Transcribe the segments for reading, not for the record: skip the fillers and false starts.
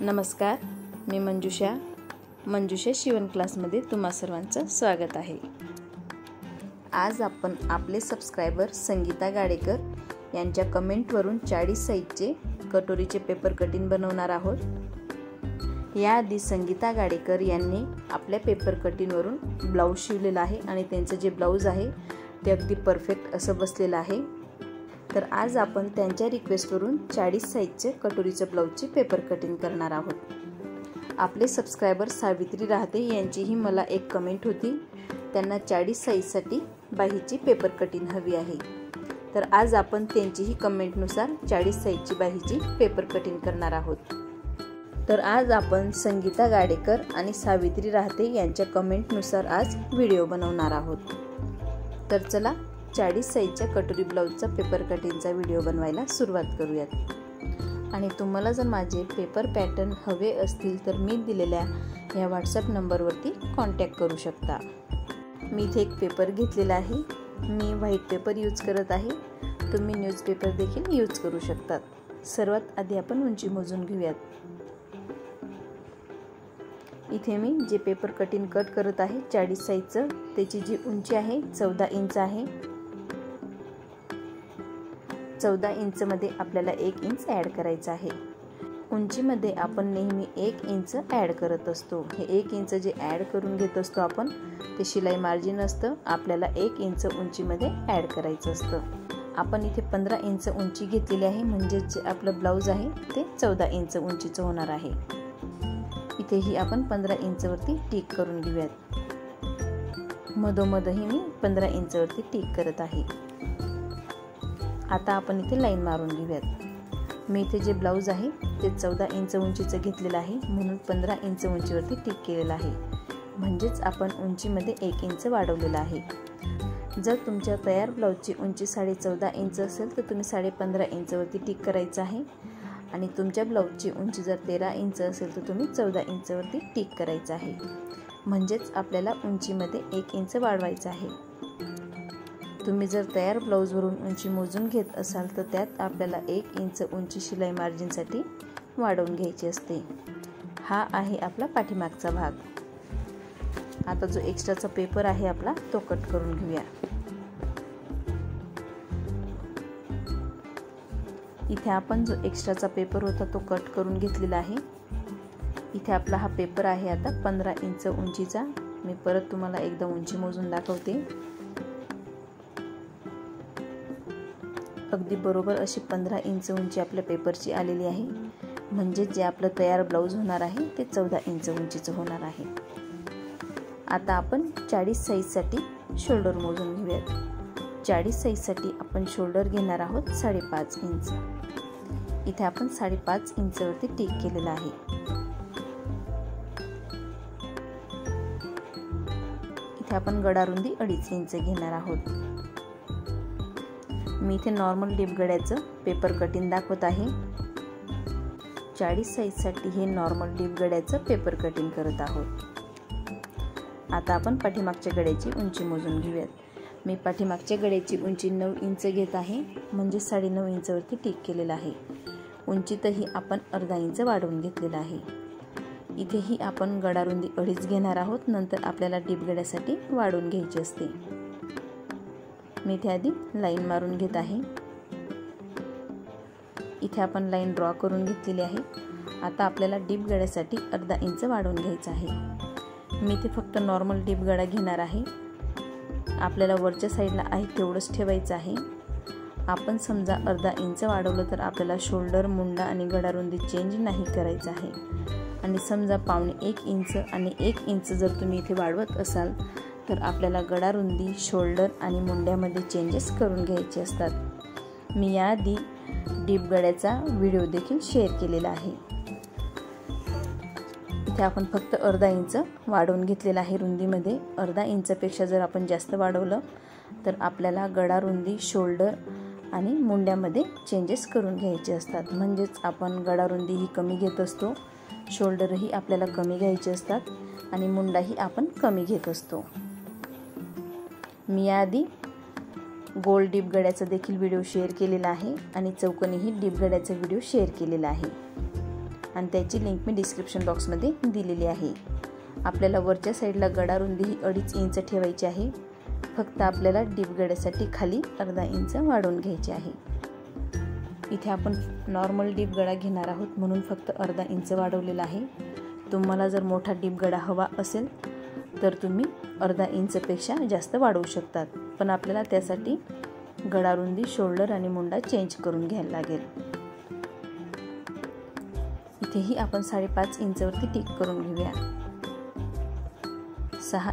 नमस्कार, मी मंजुषा शिवण क्लासमध्ये तुम्हा सर्वांचं स्वागत आहे। आज आपण आपले सबस्क्रायबर संगीता गाडेकर यांच्या कमेंटवरून 40 साइजचे कटोरीचे पेपर कटिंग बनवणार आहोत। याआधी संगीता गाडेकर यांनी आपल्या पेपर कटिंगवरून ब्लाउज शिवलेला आहे आणि त्यांचं जे ब्लाउज आहे ते अगदी परफेक्ट असं बसलेलं आहे। तर आज आपण त्यांच्या रिक्वेस्टवरून 40 साइजचे कटोरीचे ब्लाउजचे पेपर कटिंग करणार आहोत। आपले सबस्क्रायबर सावित्री राहते यांचीही मला एक कमेंट होती, त्यांना 40 साइजसाठी बाहीची पेपर कटिंग हवी आहे। तर आज आपण त्यांचीही कमेंटनुसार 40 साइजची बाहीची पेपर कटिंग करणार आहोत। तर आज आपण संगीता गाडेकर आणि सावित्री राहते यांच्या कमेंटनुसार आज व्हिडिओ बनवणार आहोत। तर चला 40 साइजच्या कटोरी ब्लाउजचा पेपर कटिंगचा व्हिडिओ बनवायला सुरुवात करूयात। आणि तुम्हाला जर माझे पेपर पॅटर्न हवे असतील तर मी दिलेल्या या व्हॉट्सअप नंबरवरती कॉन्टॅक्ट करू शकता। मी इथे एक पेपर घेतलेला आहे, मी व्हाईट पेपर यूज करत आहे, तुम्ही न्यूजपेपर देखील यूज करू शकतात। सर्वात आधी आपण उंची मोजून घेऊयात। इथे मी जे पेपर कटिंग कट करत आहे 40 साइजचं, त्याची जी उंची आहे 14 इंच आहे। 14 इंच मध्ये आपल्याला 1 इंच ॲड करायचं आहे। उंचीमध्ये आपण नेहमी 1 इंच ॲड करत असतो। हे 1 इंच जे ॲड करून घेत असतो आपण ते शिलाई मार्जिन असतं, आपल्याला 1 इंच उंचीमध्ये ॲड करायचं असतं। आपण इथे 15 इंच उंची घेतलेली आहे, म्हणजे जे आपलं ब्लाउज आहे ते 14 इंच उंचीचं होणार आहे। इथेही आपण 15 इंचवरती टिक करून घेऊयात। मधोमधही मी 15 इंचवरती टिक करत आहे। आता आपण इथे लाईन मारून घेऊयात। मी इथे जे ब्लाउज आहे ते 14 इंच उंचीचं घेतलेलं आहे, म्हणून 15 इंच उंचीवरती टिक केलेलं आहे, म्हणजेच आपण उंचीमध्ये 1 इंच वाढवलेलं आहे। जर तुमच्या तयार ब्लाउजची उंची 14.5 इंच असेल तर तुम्ही 15.5 इंचवरती टिक करायचं आहे, आणि तुमच्या ब्लाउजची उंची जर 13 इंच असेल तर तुम्ही 14 इंचवरती टिक करायचं आहे, म्हणजेच आपल्याला उंचीमध्ये 1 इंच वाढवायचं आहे। तुम्ही जर तयार ब्लाउजवरून उंची मोजून घेत असाल तर त्यात आपल्याला 1 इंच उंची शिलाई मार्जिनसाठी वाढवून घ्यायची असते। हा आहे आपला पाठीमागचा भाग। आता जो एक्स्ट्राचा पेपर आहे आपला तो कट करून घेऊया। इथे आपण जो एक्स्ट्राचा पेपर होता तो कट करून घेतलेला आहे। इथे आपला हा पेपर आहे आता 15 इंच उंचीचा। मी परत तुम्हाला एकदा उंची मोजून दाखवते। अगदी बरोबर अशी 15 इंच उंची आपल्या पेपरची आलेली आहे, म्हणजे जे आपलं तयार ब्लाउज होणार आहे ते 14 इंच उंचीचं होणार आहे। आता आपण 40 साइजसाठी शोल्डर मोजून घेऊयात। 40 साइजसाठी आपण शोल्डर घेणार आहोत 5.5 इंच। इथे आपण 5.5 इंचवरती टिक केलेला आहे। इथे आपण गडारुंदी 2.5 इंच घेणार आहोत। मी इथे नॉर्मल डीप गड्याचं पेपर कटिंग दाखवत आहे। 40 साइजसाठी हे नॉर्मल डीप गड्याचं पेपर कटिंग करत आहोत। आता आपण पाठीमागच्या गड्याची उंची मोजून घेऊयात। मी पाठीमागच्या गड्याची उंची 9 इंच घेत आहे, म्हणजे 9.5 इंचवरती टिक केलेलं आहे। उंचीतही आपण अर्धा इंच वाढवून घेतलेला आहे। इथेही आपण गडारुंदी 2.5 घेणार आहोत, नंतर आपल्याला डीप गड्यासाठी वाढवून घ्यायची असते। मी इथे आधी लाईन मारून घेत आहे। इथे आपण लाईन ड्रॉ करून घेतलेली आहे। आता आपल्याला डीप गड्यासाठी अर्धा इंच वाढवून घ्यायचं आहे। मी इथे फक्त नॉर्मल डीप गडा घेणार आहे। आपल्याला वरच्या साईडला आहे तेवढंच ठेवायचं आहे। आपण समजा अर्धा इंच वाढवलं तर आपल्याला शोल्डर, मुंडा आणि गडारुंदी चेंज नाही करायचं आहे। आणि समजा 1.5 इंच आणि 1 इंच जर तुम्ही इथे वाढवत असाल तर आपल्याला गडारुंदी, शोल्डर आणि मुंड्यामध्ये चेंजेस करून घ्यायचे असतात। मी याआधी डीप गड्याचा व्हिडिओ देखील शेअर केलेला आहे। इथे आपण फक्त अर्धा इंच वाढवून घेतलेला आहे रुंदीमध्ये। अर्धा इंचपेक्षा जर आपण जास्त वाढवलं तर आपल्याला गडारुंदी, शोल्डर आणि मुंड्यामध्ये चेंजेस करून घ्यायचे असतात, म्हणजेच आपण गडारुंदी ही कमी घेत असतो, शोल्डरही आपल्याला कमी घ्यायचे असतात आणि मुंडाही आपण कमी घेत असतो। मी याआधी गोल डीप गड्याचा देखील व्हिडिओ शेअर केलेला आहे आणि चौकोनीही डीप गड्याचा व्हिडिओ शेअर केलेला आहे। आणि त्याची लिंक मी डिस्क्रिप्शन बॉक्समध्ये दिलेली आहे. आपल्याला वरच्या साईडला गळा रुंदी ही 2.5 इंच ठेवायची आहे. फक्त आपल्याला डीप गळ्यासाठी खाली अर्धा इंच वाढवून घ्यायचे आहे. इथे आपण नॉर्मल डीप गळा घेणार आहोत म्हणून फक्त अर्धा इंच वाढवलेला आहे. तुम्हाला जर मोठा डीप गळा हवा असेल तर तुम्ही अर्धा इंचपेक्षा जास्त वाढवू शकतात, पण आपल्याला त्यासाठी गळा रुंदी, शोल्डर आणि मुंडा चेंज करून घ्यायला लागेल. इथेही आपण 5.5 इंचवरती टिक करून घेऊया. 6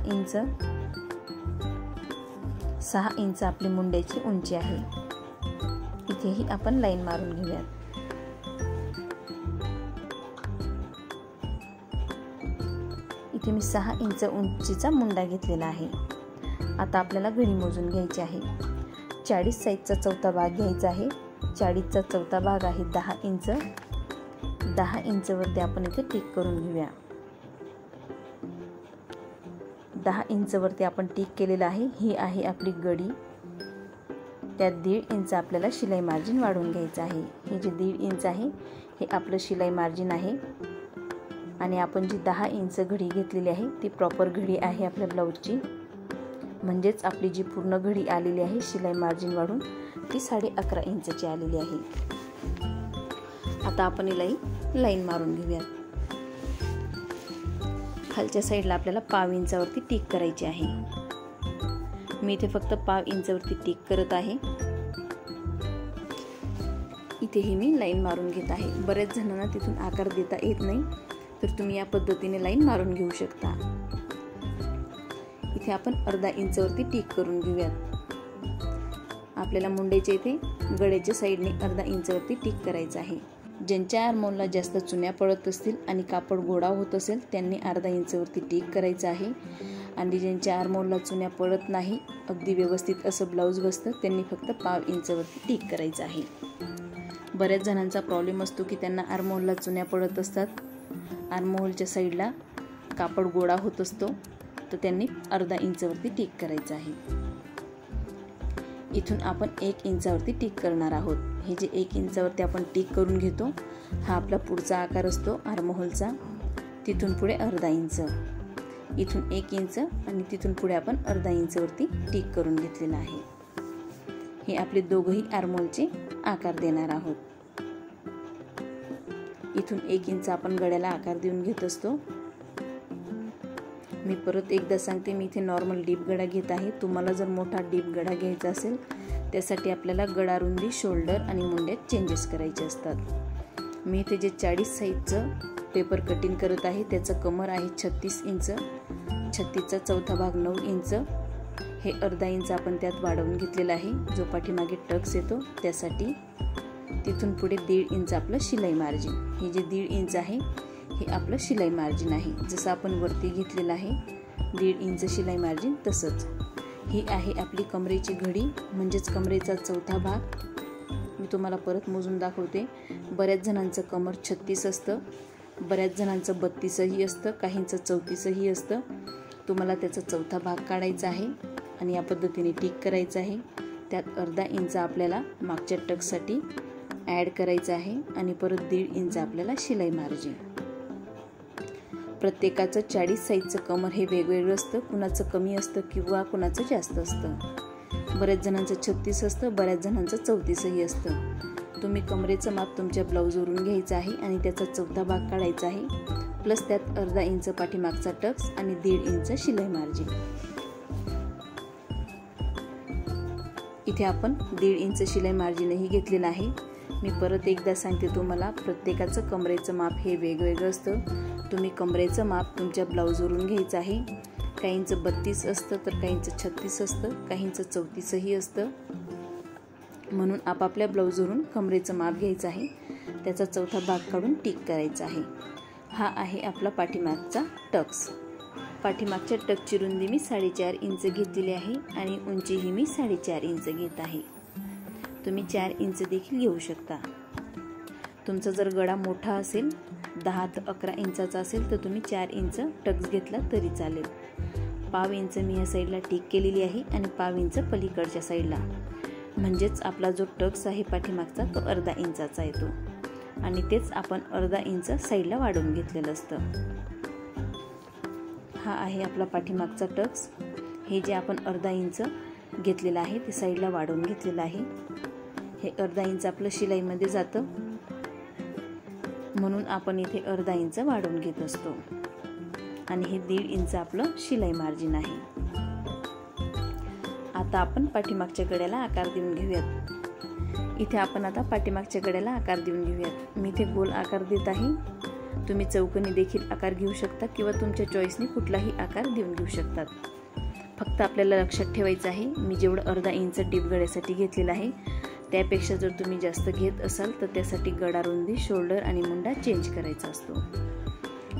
इंच आपली मुंड्याची उंची आहे. इथेही आपण लाईन मारून घेऊया. इथे मी 6 इंच उंचीचा मुंडा घेतलेला आहे. आता आपल्याला घडी मोजून घ्यायची आहे. 40 साईजचा चौथा भाग घ्यायचा आहे. 40चा चौथा भाग आहे 10 इंच. 10 इंचवरती आपण इथे टिक करून घेऊया. 10 इंचवरती आपण टिक केलेलं आहे. ही आहे आपली गडी. त्यात 1.5 इंच आपल्याला शिलाई मार्जिन वाढवून घ्यायचं आहे. हे जे 1.5 इंच आहे हे आपलं शिलाई मार्जिन आहे. आणि आपण जी 10 इंच घडी घेतलेली आहे ती प्रॉपर घडी आहे आपल्या ब्लाऊजची. म्हणजेच आपली जी पूर्ण घडी आलेली आहे शिलाई मार्जिन वाढून ती 11.5 इंचची आलेली आहे. आता आपण हिला लाईन मारून घेऊयात. खालच्या साईडला आपल्याला 1/2 इंचावरती टिक करायची आहे. मी इथे फक्त 1/2 इंचावरती टिक करत आहे. इथेही मी लाईन मारून घेत आहे. बऱ्याच जणांना तिथून आकार देता येत नाही, तर तुम्ही या पद्धतीने लाईन मारून घेऊ शकता. इथे आपण अर्धा इंचवरती टिक करून घेऊयात. आपल्याला मुंड्याच्या इथे गळ्याच्या साईडने अर्धा इंचवरती टिक करायचं आहे. ज्यांच्या आर्महोलला जास्त चुन्या पडत असतील आणि कापड गोळा होत असेल त्यांनी अर्धा इंचवरती टिक करायचं आहे. आणि ज्यांच्या आर्महोलला चुन्या पडत नाही, अगदी व्यवस्थित असं ब्लाऊज बसतं, त्यांनी फक्त 1/2 इंचवरती टिक करायचं आहे. बऱ्याच जणांचा प्रॉब्लेम असतो की त्यांना आर्महोलला चुन्या पडत असतात, आर्महोलच्या साईडला कापड गोळा होत असतो, तर त्यांनी अर्धा इंचवरती टिक करायचं आहे. इथून आपण 1 इंचावरती टिक करणार आहोत. हे जे 1 इंचावरती आपण टिक करून घेतो हा आपला पुढचा आकार असतो आर्महोलचा. तिथून पुढे अर्धा इंच, इथून 1 इंच आणि तिथून पुढे आपण अर्धा इंचवरती टिक करून घेतलेला आहे. हे आपले दोघंही आर्महोलचे आकार देणार आहोत. इथून 1 इंच आपण गळ्याला आकार देऊन घेत असतो. मी परत एकदा सांगते, मी इथे नॉर्मल डीप गळा घेत आहे. तुम्हाला जर मोठा डीप गळा घ्यायचा असेल त्यासाठी आपल्याला गळा रुंदी, शोल्डर आणि मुंड्यात चेंजेस करायचे असतात. मी इथे जे 40 साईजचं पेपर कटिंग करत आहे त्याचं कमर आहे 36 इंच. 36चा चौथा भाग 9 इंच. हे अर्धा इंच आपण त्यात वाढवून घेतलेला आहे, जो पाठीमागे टक्स येतो त्यासाठी. तिथून पुढे 1.5 इंच आपलं शिलाई मार्जिन. हे जे 1.5 इंच आहे हे आपलं शिलाई मार्जिन आहे. जसं आपण वरती घेतलेलं आहे 1.5 इंच शिलाई मार्जिन, तसंच ही आहे आपली कमरेची घडी, म्हणजेच कमरेचा चौथा भाग. मी तुम्हाला परत मोजून दाखवते. बऱ्याच जणांचं कमर 36 असतं, बऱ्याच जणांचं 32ही असतं, काहींचं 34ही असतं. तुम्हाला त्याचा चौथा भाग काढायचा आहे आणि या पद्धतीने टिक करायचं आहे. त्यात अर्धा इंच आपल्याला मागच्या टक्ससाठी ॲड करायचं आहे आणि परत 1.5 इंच आपल्याला शिलाई मार्जिन. प्रत्येकाचं 40 साईजचं कमर हे वेगवेगळं असतं. कुणाचं कमी असतं किंवा कुणाचं जास्त असतं. बऱ्याच जणांचं 36 असतं, बऱ्याच जणांचं 34ही असतं. तुम्ही कमरेचं माप तुमच्या ब्लाऊजवरून घ्यायचं आहे आणि त्याचा चौथा भाग काढायचा आहे, प्लस त्यात अर्धा इंच पाठीमागचा टक्स आणि 1.5 इंच शिलाई मार्जिन. इथे आपण 1.5 इंच शिलाई मार्जिनही घेतलेलं आहे. मी परत एकदा सांगते तुम्हाला, प्रत्येकाचं कमरेचं माप हे वेगवेगळं असतं. तुम्ही कमरेचं माप तुमच्या ब्लाऊजवरून घ्यायचं आहे. काहींचं 32 असतं, तर काहींचं 36 असतं, काहींचं 34ही असतं. म्हणून आपापल्या ब्लाऊजवरून कमरेचं माप घ्यायचं आहे, त्याचा चौथा भाग काढून टिक करायचा आहे. हा आहे आपला पाठीमागचा टक्स. पाठीमागच्या टक्सची रुंदी मी 4.5 इंच घेतलेली आहे आणि उंचीही मी 4.5 इंच घेत आहे. तुम्ही 4 इंच देखील घेऊ शकता. तुमचा जर गळा मोठा असेल, 10 ते 11 इंचाचा असेल, तर तुम्ही 4 इंच टक्स घेतला तरी चालेल. 1/2 इंच मी या साईडला टिक केलेली आहे आणि 1/2 इंच पलीकडच्या साईडला, म्हणजेच आपला जो टक्स आहे पाठीमागचा तो अर्धा इंचाचा येतो. आणि तेच आपण अर्धा इंच साईडला वाढवून घेतलेलं असतं. हा आहे आपला पाठीमागचा टक्स. हे जे आपण अर्धा इंच घेतलेलं आहे ते साईडला वाढवून घेतलेलं आहे. हे अर्धा इंच आपलं शिलाईमध्ये जातं, म्हणून आपण इथे अर्धा इंच वाढवून घेत असतो. आणि हे 1.5 इंच आपलं शिलाई मार्जिन आहे. आता आपण पाठीमागच्या गळ्याला आकार देऊन घेऊयात. इथे आपण आता पाठीमागच्या गळ्याला आकार देऊन घेऊयात. मी इथे गोल आकार देत आहे. तुम्ही चौकोनी देखील आकार घेऊ शकता किंवा तुमच्या चॉईसने कुठलाही आकार देऊन घेऊ शकतात. फक्त आपल्याला लक्षात ठेवायचं आहे, मी जेवढं अर्धा इंच डीप गळ्यासाठी घेतलेलं आहे त्यापेक्षा जर तुम्ही जास्त घेत असाल तर त्यासाठी गळा रुंदी, शोल्डर आणि मुंडा चेंज करायचा असतो.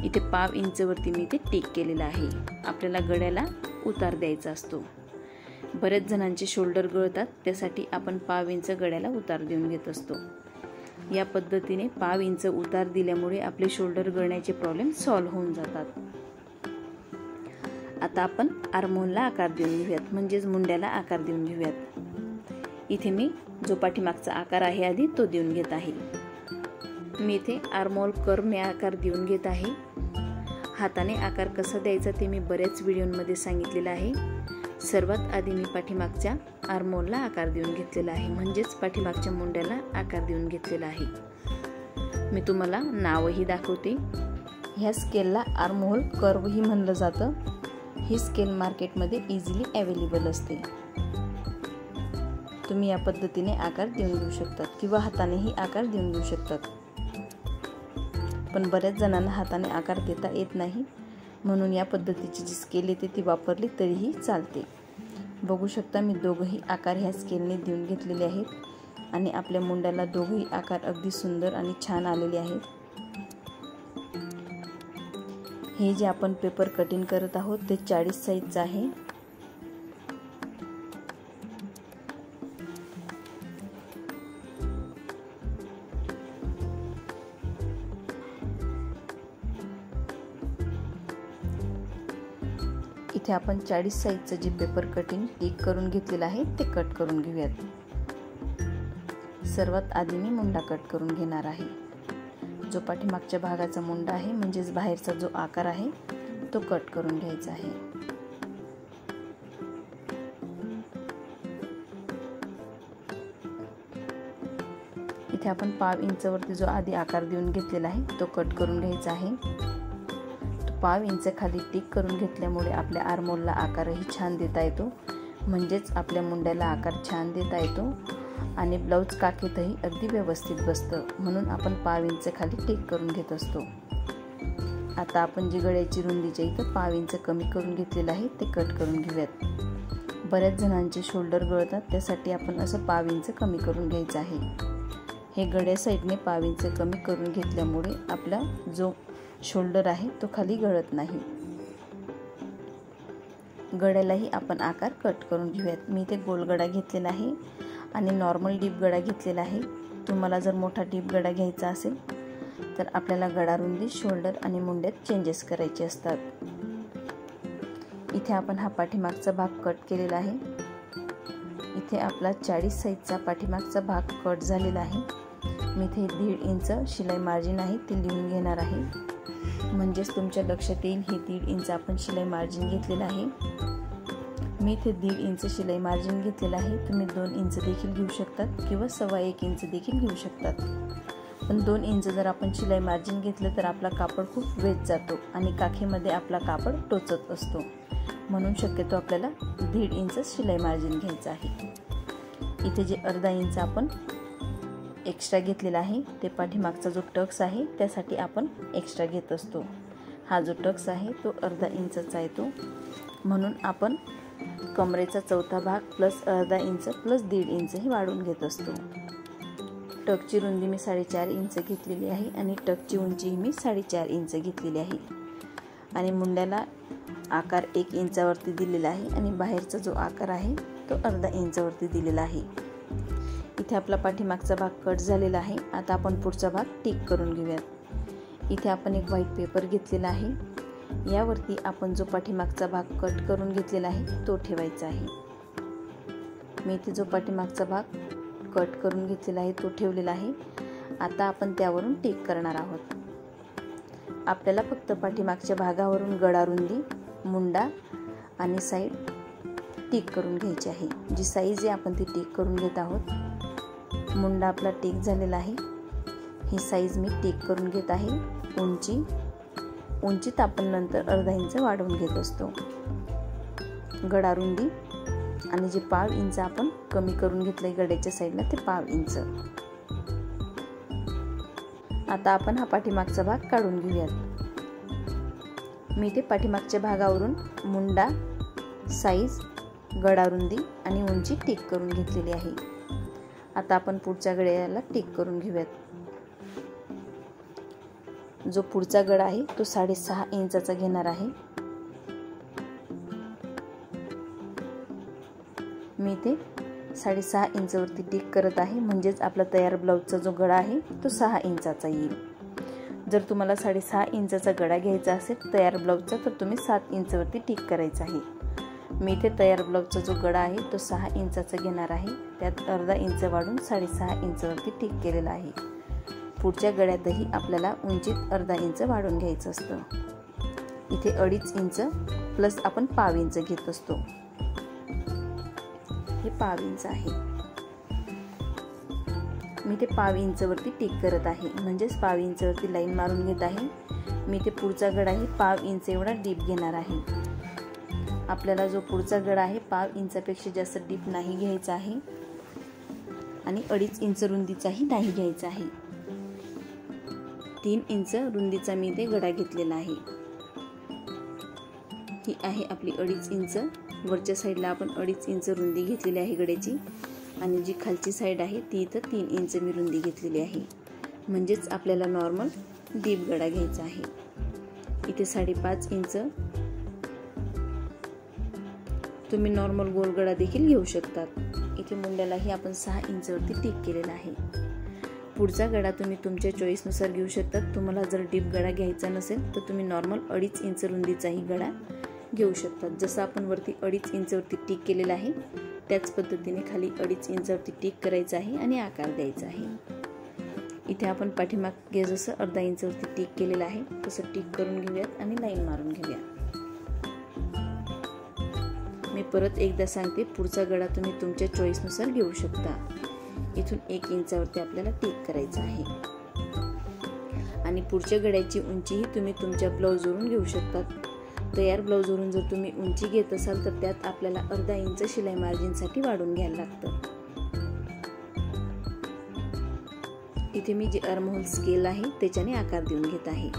इथे 1/2 इंचवरती मी इथे टिक केलेलं आहे. आपल्याला गळ्याला उतार द्यायचा असतो. बरेच जणांचे शोल्डर गळतात, त्यासाठी आपण 1/2 इंच गळ्याला उतार देऊन घेत असतो. या पद्धतीने 1/2 इंच उतार दिल्यामुळे आपले शोल्डर गळण्याचे प्रॉब्लेम सॉल्व्ह होऊन जातात. आता आपण आर्महोलला आकार देऊन घेऊयात, म्हणजेच मुंड्याला आकार देऊन घेऊयात. इथे मी जो पाठीमागचा आकार आहे आधी तो देऊन घेत आहे. मी इथे आर्महोल कर्वने आकार देऊन घेत आहे. हाताने आकार कसा द्यायचा ते मी बऱ्याच व्हिडिओमध्ये सांगितलेलं आहे. सर्वात आधी मी पाठीमागच्या आर्महोलला आकार देऊन घेतलेला आहे, म्हणजेच पाठीमागच्या मुंड्याला आकार देऊन घेतलेला आहे. मी तुम्हाला नावही दाखवते. ह्या स्केलला आर्महोल कर्वही म्हणलं जातं. ही स्केल मार्केटमध्ये इझिली अवेलेबल असते. तुम्ही या पद्धतीने आकार देऊन घेऊ शकतात किंवा हातानेही आकार देऊन घेऊ शकतात. पण बऱ्याच जणांना हाताने आकार देता येत नाही, म्हणून या पद्धतीची जी स्केल येते ती वापरली तरीही चालते. बघू शकता मी दोघंही आकार ह्या स्केलने देऊन घेतलेले आहेत आणि आपल्या मुंड्याला दोघंही आकार अगदी सुंदर आणि छान आलेले आहेत. हे जे आपण पेपर कटिंग करत आहोत ते 40 साईजचं आहे. इथे आपण 40 साईजचं जे पेपर कटिंग टिक करून घेतलेलं आहे ते कट करून घेऊयात. सर्वात आधी मी मुंडा कट करून घेणार आहे. जो पाठीमागच्या भागाचा मुंडा आहे, म्हणजेच बाहेरचा जो आकार आहे तो कट करून घ्यायचा आहे. इथे आपण 1/2 इंचवरती जो आधी आकार देऊन घेतलेला आहे तो कट करून घ्यायचा आहे. 1/2 इंच खाली टिक करून घेतल्यामुळे आपल्या आर्महोलला आकारही छान देता येतो, म्हणजेच आपल्या मुंड्याला आकार छान देता येतो आणि ब्लाऊज काखेतही अगदी व्यवस्थित बसतं, म्हणून आपण 1/2 इंच खाली टिक करून घेत असतो. आता आपण जी गळ्याची रुंदीच्या इथं 1/2 इंच कमी करून घेतलेलं आहे ते कट करून घेऊयात. बऱ्याच जणांचे शोल्डर गळतात, त्यासाठी आपण असं 1/2 इंच कमी करून घ्यायचं आहे. हे गळ्या साईडने 1/2 इंच कमी करून घेतल्यामुळे आपला जो शोल्डर आहे तो खाली गळत नाही. गळ्यालाही आपण आकार कट करून घेऊयात. मी इथे गोल गळा घेतलेला आहे आणि नॉर्मल डीप गळा घेतलेला आहे. तुम्हाला जर मोठा डीप गळा घ्यायचा असेल तर आपल्याला गळा रुंदी, शोल्डर आणि मुंड्यात चेंजेस करायचे असतात. इथे आपण हा पाठीमागचा भाग कट केलेला आहे. इथे आपला 40 साईजचा पाठीमागचा भाग कट झालेला आहे. मी इथे 1.5 इंच शिलाई मार्जिन आहे ते लिहून घेणार आहे, म्हणजेच तुमच्या लक्षात येईल हे 1.5 इंच आपण शिलाई मार्जिन घेतलेलं आहे. मी इथे 1.5 इंच शिलाई मार्जिन घेतलेलं आहे. तुम्ही 2 इंच देखील घेऊ शकतात किंवा 1.25 इंच देखील घेऊ शकतात. पण 2 इंच जर आपण शिलाई मार्जिन घेतलं तर आपला कापड खूप वेच जातो आणि काखेमध्ये आपला कापड टोचत असतो, म्हणून शक्यतो आपल्याला 1.5 इंच शिलाई मार्जिन घ्यायचं आहे. इथे जे अर्धा इंच आपण एक्स्ट्रा घेतलेला आहे ते पाठीमागचा जो टक्स आहे त्यासाठी आपण एक्स्ट्रा घेत असतो. हा जो टक्स आहे तो अर्धा इंचचा येतो, म्हणून आपण कमरेचा चौथा भाग प्लस अर्धा इंच प्लस 1.5 इंच ही वाढवून घेत असतो. टकची रुंदी मी 4.5 इंच घेतलेली आहे आणि टकची उंचीही मी 4.5 इंच घेतलेली आहे. आणि मुंड्याला आकार 1 इंचावरती दिलेला आहे आणि बाहेरचा जो आकार आहे तो अर्धा इंचावरती दिलेला आहे. इथे आपला पाठीमागचा भाग कट झालेला आहे. आता आपण पुढचा भाग टिक करून घेऊयात. इथे आपण एक व्हाईट पेपर घेतलेला आहे. यावरती आपण जो पाठीमागचा भाग कट करून घेतलेला आहे तो ठेवायचा आहे. मी इथे जो पाठीमागचा भाग कट करून घेतलेला आहे तो ठेवलेला आहे आता आपण त्यावरून टिक करणार आहोत. आपल्याला फक्त पाठीमागच्या भागावरून गळारुंदी, मुंडा आणि साईड टिक करून घ्यायची आहे. जी साईज आहे आपण ती टिक करून घेत आहोत. मुंडा आपला टिक झालेला आहे. ही साईज मी टिक करून घेत आहे. उंचीत आपण नंतर अर्धा इंच वाढवून घेत असतो. गळारुंदी आणि जे 1/2 इंच आपण कमी करून घेतलंय गड्याच्या साईडला ते 1/2 इंच. आता आपण हा पाठीमागचा भाग काढून घेऊयात. मी ते पाठीमागच्या भागावरून मुंडा, साईज, गळारुंदी आणि उंची टिक करून घेतलेली आहे. आता आपण पुढच्या गळ्याला टिक करून घेऊयात. जो पुढचा गळा आहे तो 6.5 इंचाचा घेणार आहे. मी ते 6.5 इंचावरती टिक करत आहे. म्हणजेच आपला तयार ब्लाऊजचा जो गळा आहे तो 6 इंचाचा येईल. जर तुम्हाला 6.5 इंचाचा गळा घ्यायचा असेल तयार ब्लाऊजचा तर तुम्ही 7 इंचावरती टिक करायचा आहे. मी इथे तयार ब्लाऊजचा जो गळा आहे तो 6 इंचाचा घेणार आहे. त्यात अर्धा इंच वाढून 6.5 इंचावरती टिक केलेला आहे. पुढच्या गळ्यातही आपल्याला उंचीत अर्धा इंच वाढवून घ्यायचं असतं. इथे 2.5 इंच प्लस आपण 1/2 इंच घेत असतो. हे 1/2 इंच आहे. मी ते 1/2 इंचवरती टिक करत आहे. म्हणजेच 1/2 इंचवरती लाईन मारून घेत आहे. मी ते पुढचा गळाही 1/2 इंच एवढा डीप घेणार आहे. आपल्याला जो पुढचा गळा आहे 1/2 इंचापेक्षा जास्त डीप नाही घ्यायचा आहे आणि 2.5 इंच रुंदीचाही नाही घ्यायचा आहे. 3 इंच रुंदीचा मी ते गळा घेतलेला आहे. ही आहे आपली 2.5 इंच. वरच्या साईडला आपण 2.5 इंच रुंदी घेतलेली आहे गड्याची आणि जी खालची साईड आहे ती इथं 3 इंच मी रुंदी घेतलेली आहे. म्हणजेच आपल्याला नॉर्मल डीप गळा घ्यायचा आहे. इथे 5.5 इंच तुम्ही नॉर्मल गोल गळा देखील घेऊ शकतात. इथे मुंड्यालाही आपण 6 इंचवरती टिक केलेला आहे. पुढचा गळा तुम्ही तुमच्या चॉईसनुसार घेऊ शकतात. तुम्हाला जर डीप गळा घ्यायचा नसेल तर तुम्ही नॉर्मल 2.5 इंच रुंदीचाही गळा घेऊ शकतात. जसं आपण वरती 2.5 इंचवरती टिक केलेला आहे त्याच पद्धतीने खाली 2.5 इंचवरती टिक करायचं आहे आणि आकार द्यायचा आहे. इथे आपण पाठीमागे जसं अर्धा इंचवरती टिक केलेलं आहे तसं टिक करून घेऊयात आणि लाईन मारून घेऊया. मी परत एकदा सांगते, पुढचा गळा तुम्ही तुमच्या चॉईसनुसार घेऊ शकता. इथून 1 इंचावरती आपल्याला टिक करायचं आहे आणि पुढच्या गळ्याची उंचीही तुम्ही तुमच्या ब्लाऊजवरून घेऊ शकतात. तयार ब्लाऊजवरून जर तुम्ही उंची घेत असाल तर त्यात आपल्याला अर्धा इंच शिलाई मार्जिनसाठी वाढवून घ्यायला लागतं. इथे मी जे आर्महोल स्केल आहे त्याच्याने आकार देऊन घेत आहे.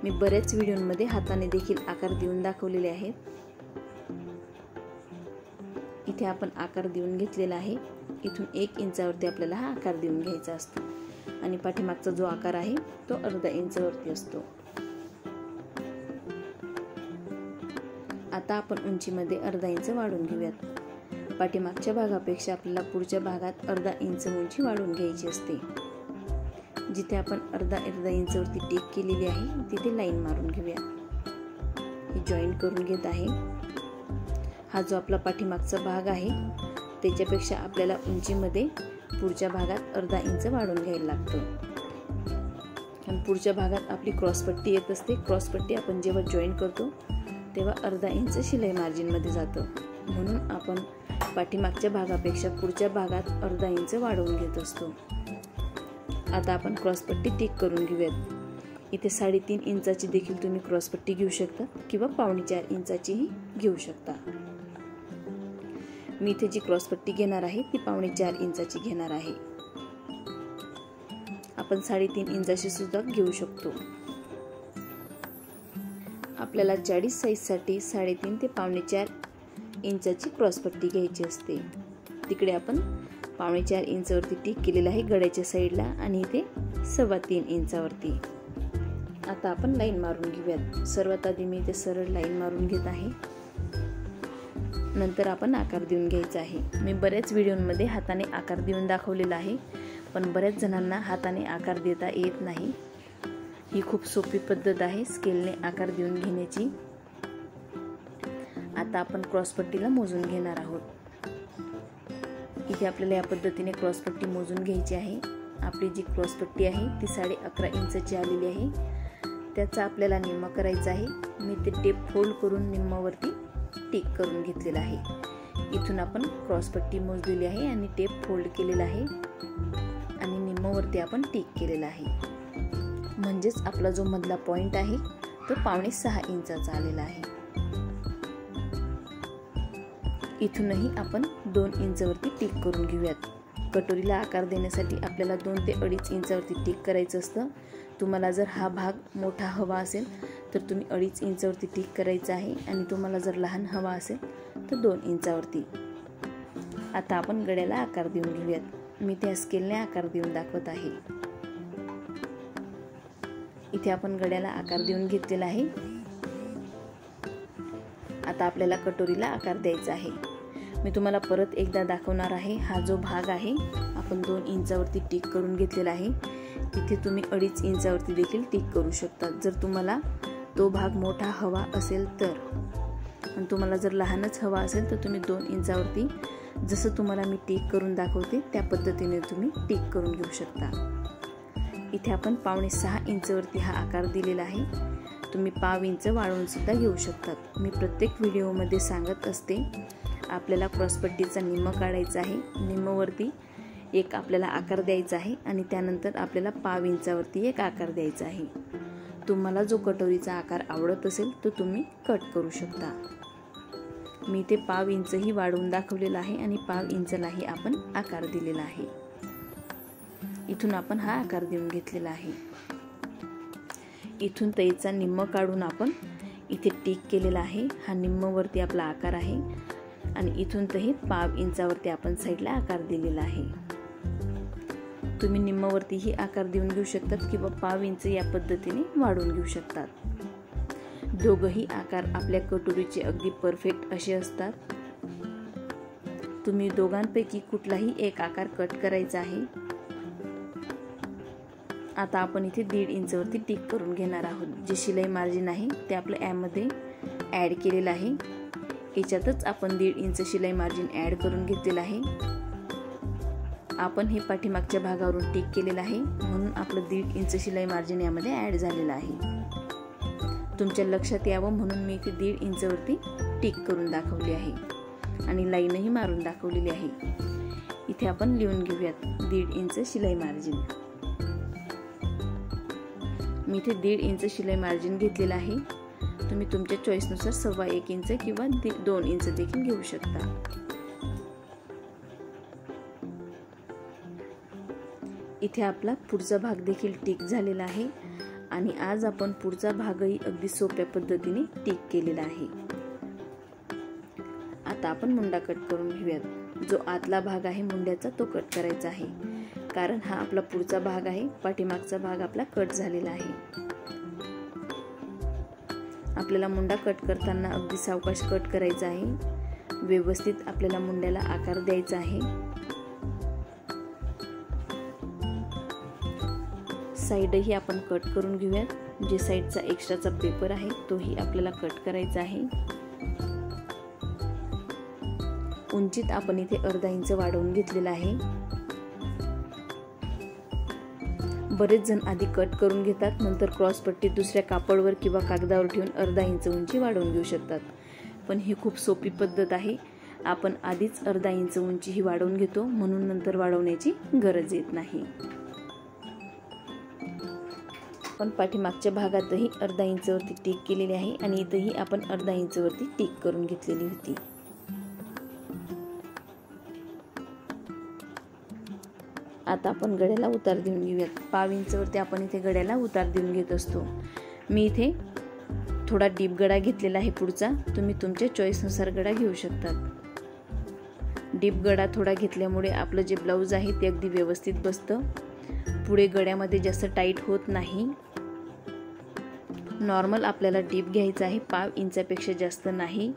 मी बऱ्याच व्हिडिओमध्ये हाताने देखील आकार देऊन दाखवलेले आहेत. इथे आपण आकार देऊन घेतलेला आहे. इथून 1 इंचावरती आपल्याला हा आकार देऊन घ्यायचा असतो आणि पाठीमागचा जो आकार आहे तो अर्धा इंचावरती असतो. आता आपण उंचीमध्ये अर्धा इंच वाढवून घेऊयात. पाठीमागच्या भागापेक्षा आपल्याला पुढच्या भागात अर्धा इंच उंची वाढवून घ्यायची असते. जिथे आपण अर्धा इंचवरती टिक केलेली आहे तिथे लाईन मारून घेऊया. हे जॉईंट करून घेत आहे. हा जो आपला पाठीमागचा भाग आहे त्याच्यापेक्षा आपल्याला उंचीमध्ये पुढच्या भागात अर्धा इंच वाढवून घ्यायला लागतं. आणि पुढच्या भागात आपली क्रॉसपट्टी येत असते. क्रॉसपट्टी आपण जेव्हा जॉईंट करतो तेव्हा अर्धा इंच शिलाई मार्जिनमध्ये जातं. म्हणून आपण पाठीमागच्या भागापेक्षा पुढच्या भागात अर्धा इंच वाढवून घेत असतो. आता आपण क्रॉसपट्टी टिक करून घेऊयात. इथे 3.5 इंचाची देखील तुम्ही क्रॉसपट्टी घेऊ शकता किंवा 4.25 इंचाचीही घेऊ शकता. मी इथे जी क्रॉसपट्टी घेणार आहे ती 4.25 इंचाची घेणार आहे. आपण 3.5 इंचाची सुद्धा घेऊ शकतो. आपल्याला 40 साईजसाठी 3.5 ते 4.25 इंचाची क्रॉसपट्टी घ्यायची असते. तिकडे आपण 4.25 इंचावरती टिक केलेला आहे गळ्याच्या साईडला आणि इथे 3.25 इंचावरती. आता आपण लाईन मारून घेऊयात. सर्वात आधी मी इथे सरळ लाईन मारून घेत आहे. नंतर आपण आकार देऊन घ्यायचा आहे. मी बऱ्याच व्हिडिओमध्ये हाताने आकार देऊन दाखवलेला आहे, पण बऱ्याच जणांना हाताने आकार देता येत नाही. ही खूप सोपी पद्धत आहे स्केलने आकार देऊन घेण्याची. आता आपण क्रॉसपट्टीला मोजून घेणार आहोत. इथे आपल्याला या पद्धतीने क्रॉसपट्टी मोजून घ्यायची आहे. आपली जी क्रॉसपट्टी आहे ती 11.5 इंचाची आलेली आहे. त्याचा आपल्याला निम्मा करायचा आहे. मी ते टेप फोल्ड करून निम्मावरती टिक करून घेतलेला आहे. इथून आपण क्रॉसपट्टी मोजलेली आहे आणि टेप फोल्ड केलेला आहे आणि निम्मावरती आपण टिक केलेला आहे. म्हणजेच आपला जो मधला पॉइंट आहे तो 5.5 इंचाचा आलेला आहे. इथूनही आपण 2 इंचावरती टिक करून घेऊयात. कटोरीला आकार देण्यासाठी आपल्याला 2 ते 2.5 इंचावरती टिक करायचं असतं. तुम्हाला जर हा भाग मोठा हवा असेल तर तुम्ही 2.5 इंचावरती टिक करायचं आहे आणि तुम्हाला जर लहान हवा असेल तर 2 इंचावरती. आता आपण गड्याला आकार देऊन घेऊयात. मी त्या स्केलने आकार देऊन दाखवत आहे. इथे आपण गड्याला आकार देऊन घेतलेला आहे. आता आपल्याला कटोरीला आकार द्यायचा आहे. मी तुम्हाला परत एकदा दाखवणार आहे. हा जो भाग आहे आपण 2 इंचावरती टिक करून घेतलेला आहे. तिथे तुम्ही 2.5 इंचावरती देखील टिक करू शकता जर तुम्हाला तो भाग मोठा हवा असेल तर. आणि तुम्हाला जर लहानच हवा असेल तर तुम्ही 2 इंचावरती जसं तुम्हाला मी टिक करून दाखवते त्या पद्धतीने तुम्ही टिक करून घेऊ शकता. इथे आपण 5.5 इंचावरती हा आकार दिलेला आहे. तुम्ही 1/2 इंच वाढवून सुद्धा घेऊ शकतात. मी प्रत्येक व्हिडिओमध्ये सांगत असते आपल्याला क्रॉसपट्टीचा निम्मा काढायचा आहे. निम्मावरती एक आपल्याला आकार द्यायचा आहे आणि त्यानंतर आपल्याला 1/2 इंचावरती एक आकार द्यायचा आहे. तुम्हाला जो कटोरीचा आकार आवडत असेल तो तुम्ही कट करू शकता. मी ते 1/2 इंचही वाढवून दाखवलेला आहे आणि 1/2 इंचालाही आपण आकार दिलेला आहे. इथून आपण हा आकार देऊन घेतलेला आहे. इथून तईचा निम्मा काढून आपण इथे टिक केलेला आहे. हा निम्मावरती आपला आकार आहे आणि इथून तही 1/2 इंचावरती आपण साईडला आकार दिलेला आहे. तुम्ही निम्मावरतीही आकार देऊन घेऊ शकतात किंवा 1/2 इंच या पद्धतीने वाढवून घेऊ शकतात. दोघही आकार आपल्या कटोरीचे अगदी परफेक्ट असे असतात. तुम्ही दोघांपैकी कुठलाही एक आकार कट करायचा आहे. आता आपण इथे 1.5 इंचावरती टिक करून घेणार आहोत. जे शिलाई मार्जिन आहे ते आपलं यामध्ये ॲड केलेलं आहे. याच्यातच आपण 1.5 इंच शिलाई मार्जिन ॲड करून घेतलेलं आहे. आपण हे पाठीमागच्या भागावरून टिक केलेलं आहे म्हणून आपलं 1.5 इंच शिलाई मार्जिन यामध्ये ॲड झालेलं आहे. तुमच्या लक्षात यावं म्हणून मी इथे 1.5 इंचावरती टिक करून दाखवली आहे आणि लाईनही मारून दाखवलेली आहे. इथे आपण लिहून घेऊयात 1.5 इंच शिलाई मार्जिन. मी इथे 1.5 इंच शिलाई मार्जिन घेतलेलं आहे. तुम्ही तुमच्या चॉईसनुसार 1.25 इंच किंवा 2 इंच देखील घेऊ शकता. इथे आपला पुढचा भाग देखील टिक झालेला आहे आणि आज आपण पुढचा भागही अगदी सोप्या पद्धतीने टिक केलेला आहे. आता आपण मुंडा कट करून घेऊयात. जो आतला भाग आहे मुंड्याचा तो कट करायचा आहे कारण हा आपला पुढचा भाग आहे. पाठीमागचा भाग आपला कट झालेला आहे. आपल्याला मुंडा कट करताना अगदी सावकाश कट करायचा आहे. व्यवस्थित आपल्याला मुंड्याला आकार द्यायचा आहे. साईडही आपण कट करून घेऊयात. जे साईडचा एक्स्ट्राचा पेपर आहे तोही आपल्याला कट करायचा आहे. उंचीत आपण इथे 1/2 इंच वाढवून घेतलेला आहे. बरेच जण आधी कट करून घेतात नंतर क्रॉसपट्टी दुसऱ्या कापडवर किंवा कागदावर ठेवून 1/2 इंच उंची वाढवून घेऊ शकतात. पण ही खूप सोपी पद्धत आहे. आपण आधीच 1/2 इंच उंची ही वाढवून घेतो म्हणून नंतर वाढवण्याची गरज येत नाही. आपण पाठीमागच्या भागातही 1/2 इंचवरती टिक केलेली आहे आणि इथेही आपण 1/2 इंचवरती टिक करून घेतलेली होती. आता आपण गड्याला उतार देऊन घेऊयात. 1/2 इंचवरती आपण इथे गड्याला उतार देऊन घेत असतो. मी इथे थोडा डीप गडा घेतलेला आहे पुढचा. तुम्ही तुमच्या चॉईसनुसार गडा घेऊ शकतात. डीप गडा थोडा घेतल्यामुळे आपलं जे ब्लाऊज आहे ते अगदी व्यवस्थित बसतं. पुढे गड्यामध्ये जास्त टाईट होत नाही. नॉर्मल आपल्याला डीप घ्यायचा आहे, 1/2 इंचापेक्षा जास्त नाही.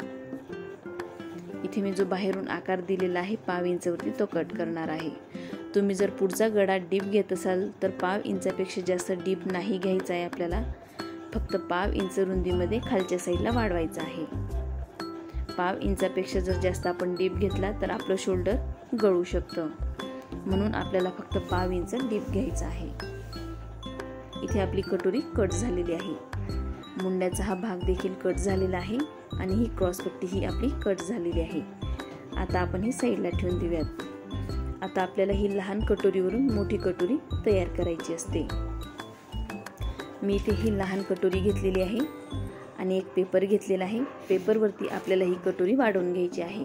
इथे मी जो बाहेरून आकार दिलेला आहे 1/2 इंचवरती तो कट करणार आहे. तुम्ही जर पुढचा गडा डीप घेत असाल तर 1/2 इंचापेक्षा जास्त डीप नाही घ्यायचा आहे. आपल्याला फक्त 1/2 इंच रुंदीमध्ये खालच्या साईडला वाढवायचा आहे. 1/2 इंचापेक्षा जर जास्त आपण डीप घेतला तर आपलं शोल्डर गळू शकतं. म्हणून आपल्याला फक्त 1/2 इंच डीप घ्यायचा आहे. इथे आपली कटोरी कट झालेली आहे. मुंड्याचा हा भाग देखील कट झालेला आहे आणि ही क्रॉस पट्टी ही आपली कट झालेली आहे. आता आपण ही साईडला ठेवून देऊयात. आता आपल्याला ही लहान कटोरीवरून मोठी कटोरी तयार करायची असते. मी इथे ही लहान कटोरी घेतलेली आहे आणि एक पेपर घेतलेला आहे. पेपरवरती आपल्याला ही कटोरी वाढवून घ्यायची आहे.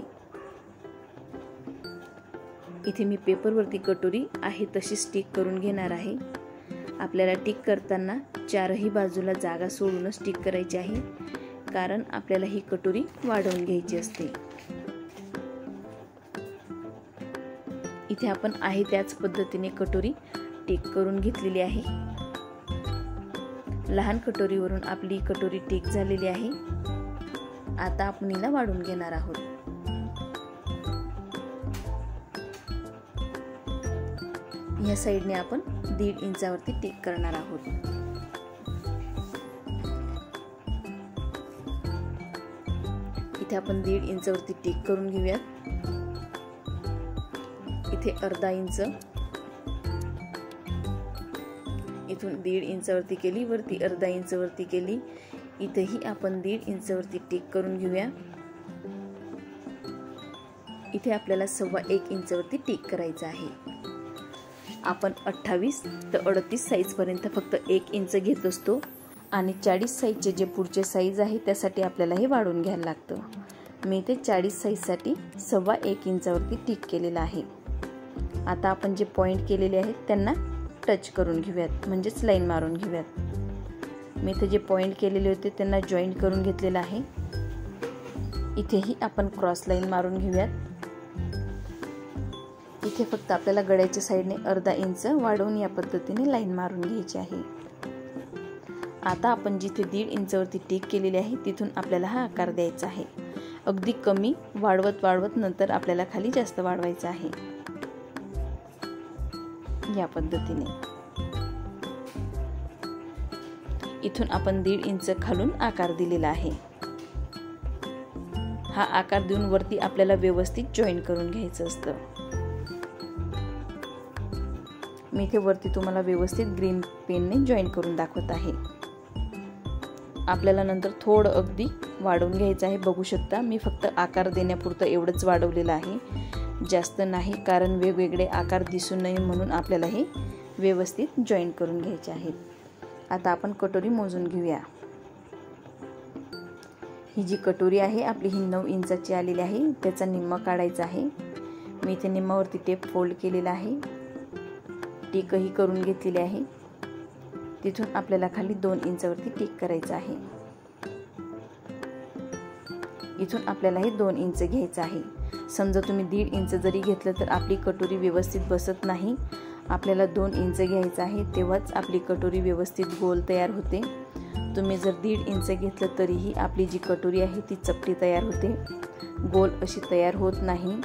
इथे मी पेपरवरती कटोरी आहे तशी स्टिक करून घेणार आहे. आपल्याला टिक करताना चारही बाजूला जागा सोडूनच टिक करायची आहे, कारण आपल्याला ही कटोरी वाढवून घ्यायची असते. इथे आपण आहे त्याच पद्धतीने कटोरी टिक करून घेतलेली आहे. लहान कटोरीवरून आपली कटोरी टिक झालेली आहे. आता आपण हिला वाढवून घेणार आहोत. या साईडने आपण 1.5 इंचावरती टिक करणार आहोत. इथे आपण 1.5 इंचावरती टिक करून घेऊयात. इथे अर्धा इंच, इथून 1.5 इंचावरती केली, वरती अर्धा इंचावरती केली. इथेही आपण 1.5 इंचावरती टिक करून घेऊया. इथे आपल्याला 1.25 इंचावरती टिक करायचं आहे. आपण 28 ते 38 साईज पर्यंत फक्त 1 इंच घेत असतो आणि 40 साईजचे जे पुढचे साईज आहे त्यासाठी आपल्याला हे वाढवून घ्यायला लागतं. मी इथे 40 साईजसाठी 1.25 इंचावरती टिक केलेला आहे. आता आपण जे पॉइंट केलेले आहेत त्यांना टच करून घेऊयात, म्हणजेच लाईन मारून घेऊयात. मी इथे जे पॉइंट केलेले होते त्यांना जॉईंट करून घेतलेलं आहे. इथेही आपण क्रॉस लाईन मारून घेऊयात. इथे फक्त आपल्याला गळ्याच्या साईडने अर्धा इंच वाढवून या पद्धतीने लाईन मारून घ्यायची आहे. आता आपण जिथे 1.5 इंचावरती टिक केलेली आहे तिथून आपल्याला हा आकार द्यायचा आहे. अगदी कमी वाढवत नंतर आपल्याला खाली जास्त वाढवायचं आहे. या पद्धतीने इथून आपण 1.5 इंच खालून आकार दिलेला आहे. हा आकार देऊन वरती आपल्याला व्यवस्थित जॉईन करून घ्यायचं असतं. मी इथे वरती तुम्हाला व्यवस्थित ग्रीन पेनने जॉईन करून दाखवत आहे. आपल्याला नंतर थोडं अगदी वाढवून घ्यायचं आहे. बघू शकता मी फक्त आकार देण्यापुरतं एवढंच वाढवलेलं आहे, जास्त नाही, कारण वेगवेगळे आकार दिसू नये म्हणून आपल्याला हे व्यवस्थित जॉईन करून घ्यायचे आहेत. आता आपण कटोरी मोजून घेऊया. ही जी कटोरी आहे आपली ही 9 इंचाची आलेली आहे. त्याचा निम्मा काढायचा आहे. मी इथे निम्मावरती टेप फोल्ड केलेला आहे. टिकही करून घेतलेली आहे. तिथून आपल्याला खाली 2 इंचावरती टिक करायचं आहे. इथून आपल्याला हे 2 इंच घ्यायचं आहे. समजा तुम्ही 1.5 इंच जरी घेतलं तर आपली कटोरी व्यवस्थित बसत नाही. आपल्याला 2 इंच घ्यायचं आहे, तेव्हाच आपली कटोरी व्यवस्थित गोल तयार होते. तुम्ही जर 1.5 इंच घेतलं तरीही आपली जी कटोरी आहे ती चपटी तयार होते, गोल अशी तयार होत नाही.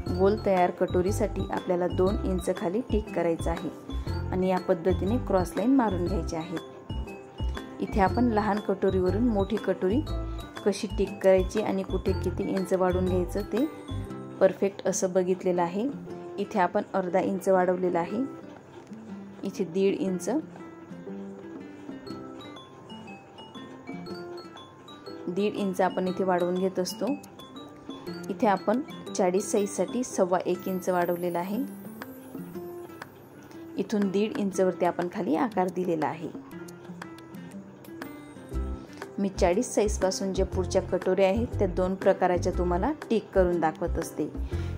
गोल तयार कटोरीसाठी आपल्याला 2 इंच खाली टिक करायचं आहे आणि या पद्धतीने क्रॉस लाईन मारून घ्यायची आहे. इथे आपण लहान कटोरीवरून मोठी कटोरी कशी टिक करायची आणि कुठे किती इंच वाढवून घ्यायचं ते परफेक्ट असं बघितलेलं आहे. इथे आपण अर्धा इंच वाढवलेला आहे. इथे 1.5 इंच, 1.5 इंच आपण इथे वाढवून घेत असतो. इथे आपण 40 साईजसाठी 1.25 इंच वाढवलेला आहे. इथून 1.5 इंचवरती आपण खाली आकार दिलेला आहे. मी 40 साईजपासून जे पुढच्या कटोऱ्या आहेत त्या 2 प्रकाराच्या तुम्हाला टिक करून दाखवत असते.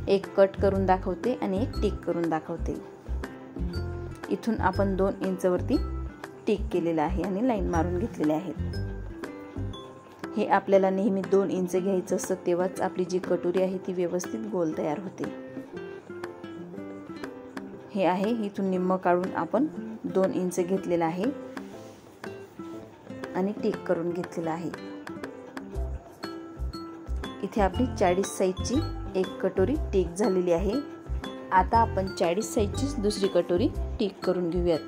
एक कट करून दाखवते आणि एक टिक करून दाखवते. इथून आपण 2 इंचवरती टिक केलेलं आहे आणि लाईन मारून घेतलेले आहेत. हे आपल्याला नेहमी 2 इंच घ्यायचं असतं, तेव्हाच आपली जी कटोरी आहे ती व्यवस्थित गोल तयार होते. हे आहे, इथून निम्म काढून आपण 2 इंच घेतलेला आहे आणि टिक करून घेतलेला आहे. इथे आपली 40 साईजची एक कटोरी टिक झालेली आहे. आता आपण 40 साईजची दुसरी कटोरी टिक करून घेऊयात.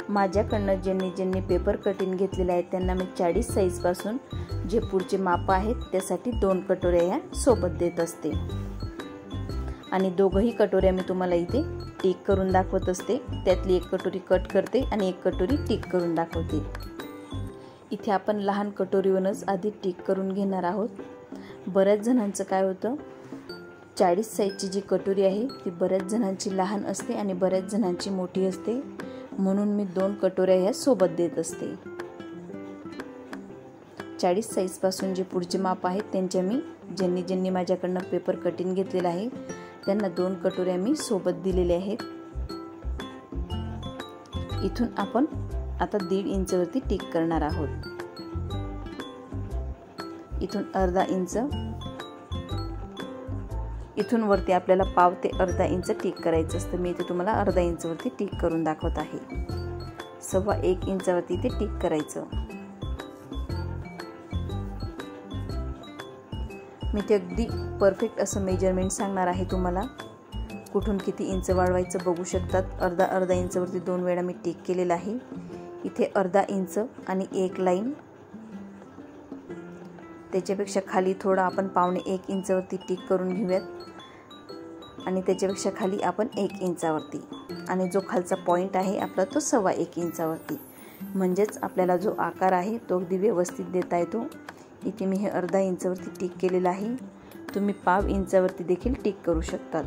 माझ्याकडनं ज्यांनी पेपर कटिंग घेतलेले आहे त्यांना मी 40 साईजपासून जे पुढचे माप आहेत त्यासाठी 2 कटोऱ्या ह्या सोबत देत असते आणि दोघंही कटोऱ्या मी तुम्हाला इथे टिक करून दाखवत असते। त्यातली एक कटोरी कट करते आणि एक कटोरी टिक करून दाखवते। इथे आपण लहान कटोरीवरच आधी टिक करून घेणार आहोत। बऱ्याच जणांचं काय होतं, 40 साईजची जी कटोरी आहे ती बऱ्याच जणांची लहान असते आणि बऱ्याच जणांची मोठी असते, म्हणून मी 2 कटोऱ्या ह्या सोबत देत असते। 40 साईजपासून जे पुढचे माप आहेत त्यांच्या मी ज्यांनी माझ्याकडनं पेपर कटिंग घेतलेला आहे त्यांना 2 कटोऱ्या मी सोबत दिलेल्या आहेत। इथून आपण आता 1.5 इंचवरती टिक करणार आहोत। इथून अर्धा इंच, इथून वरती आपल्याला पाव ते अर्धा इंच टिक करायचं असतं। मी इथे तुम्हाला अर्धा इंचवरती टिक करून दाखवत आहे। 1.25 इंचावरती इथे टिक करायचं। मी ते अगदी परफेक्ट असं मेजरमेंट सांगणार आहे तुम्हाला। कुठून किती इंच वाढवायचं बघू शकतात। अर्धा इंचवरती 2 वेळा मी टिक केलेला आहे। इथे अर्धा इंच आणि एक लाईन, त्याच्यापेक्षा खाली थोडा आपण 1.25 इंचवरती टिक करून घेऊयात आणि त्याच्यापेक्षा खाली आपण 1 इंचावरती आणि जो खालचा पॉईंट आहे आपला तो 1.25 इंचावरती, म्हणजेच आपल्याला जो आकार आहे तो अगदी व्यवस्थित देता येतो। इथे मी हे अर्धा इंचवरती टिक केलेलं आहे। तुम्ही पाव इंचावरती देखील टिक करू शकतात।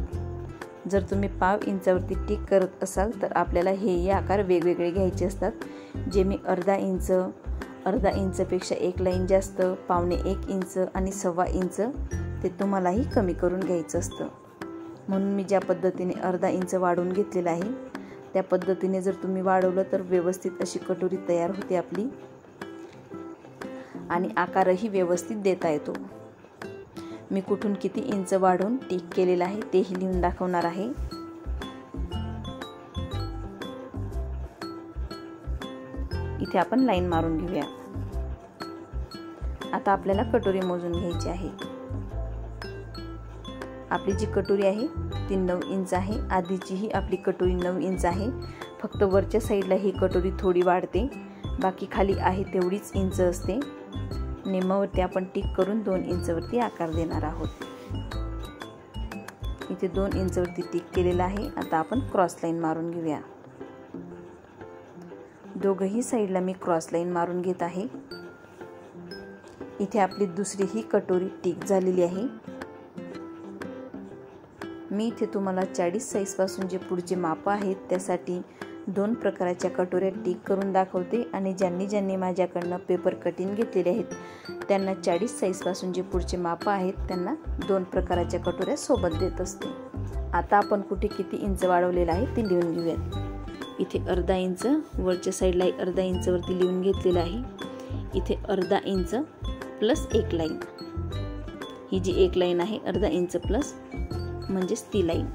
जर तुम्ही पाव इंचावरती टिक करत असाल तर आपल्याला हे आकार वेगवेगळे घ्यायचे असतात। जे मी अर्धा इंचपेक्षा एक लाईन जास्त, 1.25 इंच आणि 1.25 इंच ते तुम्हालाही कमी करून घ्यायचं असतं। म्हणून मी ज्या पद्धतीने अर्धा इंच वाढवून घेतलेलं आहे त्या पद्धतीने जर तुम्ही वाढवलं तर व्यवस्थित अशी कटोरी तयार होते आपली आणि आकारही व्यवस्थित देता येतो। मी कुठून किती इंच वाढवून टिक केलेलं आहे तेही लिहून दाखवणार आहे। इथे आपण लाईन मारून घेऊया। आता आपल्याला कटोरी मोजून घ्यायची आहे। आपली जी कटोरी आहे ती 9 इंच आहे। आधीची ही आपली कटोरी 9 इंच आहे। फक्त वरच्या साईडला ही कटोरी थोडी वाढते, बाकी खाली आहे तेवढीच इंच असते। निम्मावरती आपण टिक करून 2 इंचवरती आकार देणार आहोत। इथे 2 इंचवरती टिक केलेला आहे। आता आपण क्रॉस लाईन मारून घेऊया। दोघही साईडला मी क्रॉस लाईन मारून घेत आहे। इथे आपली दुसरी ही कटोरी टिक झालेली आहे। मी इथे तुम्हाला 40 साईजपासून जे पुढचे माप आहेत त्यासाठी 2 प्रकारच्या कटोऱ्या टिक करून दाखवते आणि ज्यांनी माझ्याकडनं पेपर कटिंग घेतलेले आहेत त्यांना 40 साईजपासून जे पुढचे माप आहेत त्यांना 2 प्रकारच्या कटोऱ्या सोबत देत असते। आता आपण कुठे किती इंच वाढवलेलं आहे ते लिहून घेऊयात। इथे अर्धा इंच, वरच्या साईडला अर्धा इंचवरती लिहून घेतलेलं आहे। इथे अर्धा इंच प्लस एक लाईन, ही जी एक लाईन आहे अर्धा इंच प्लस म्हणजेच ती लाईन।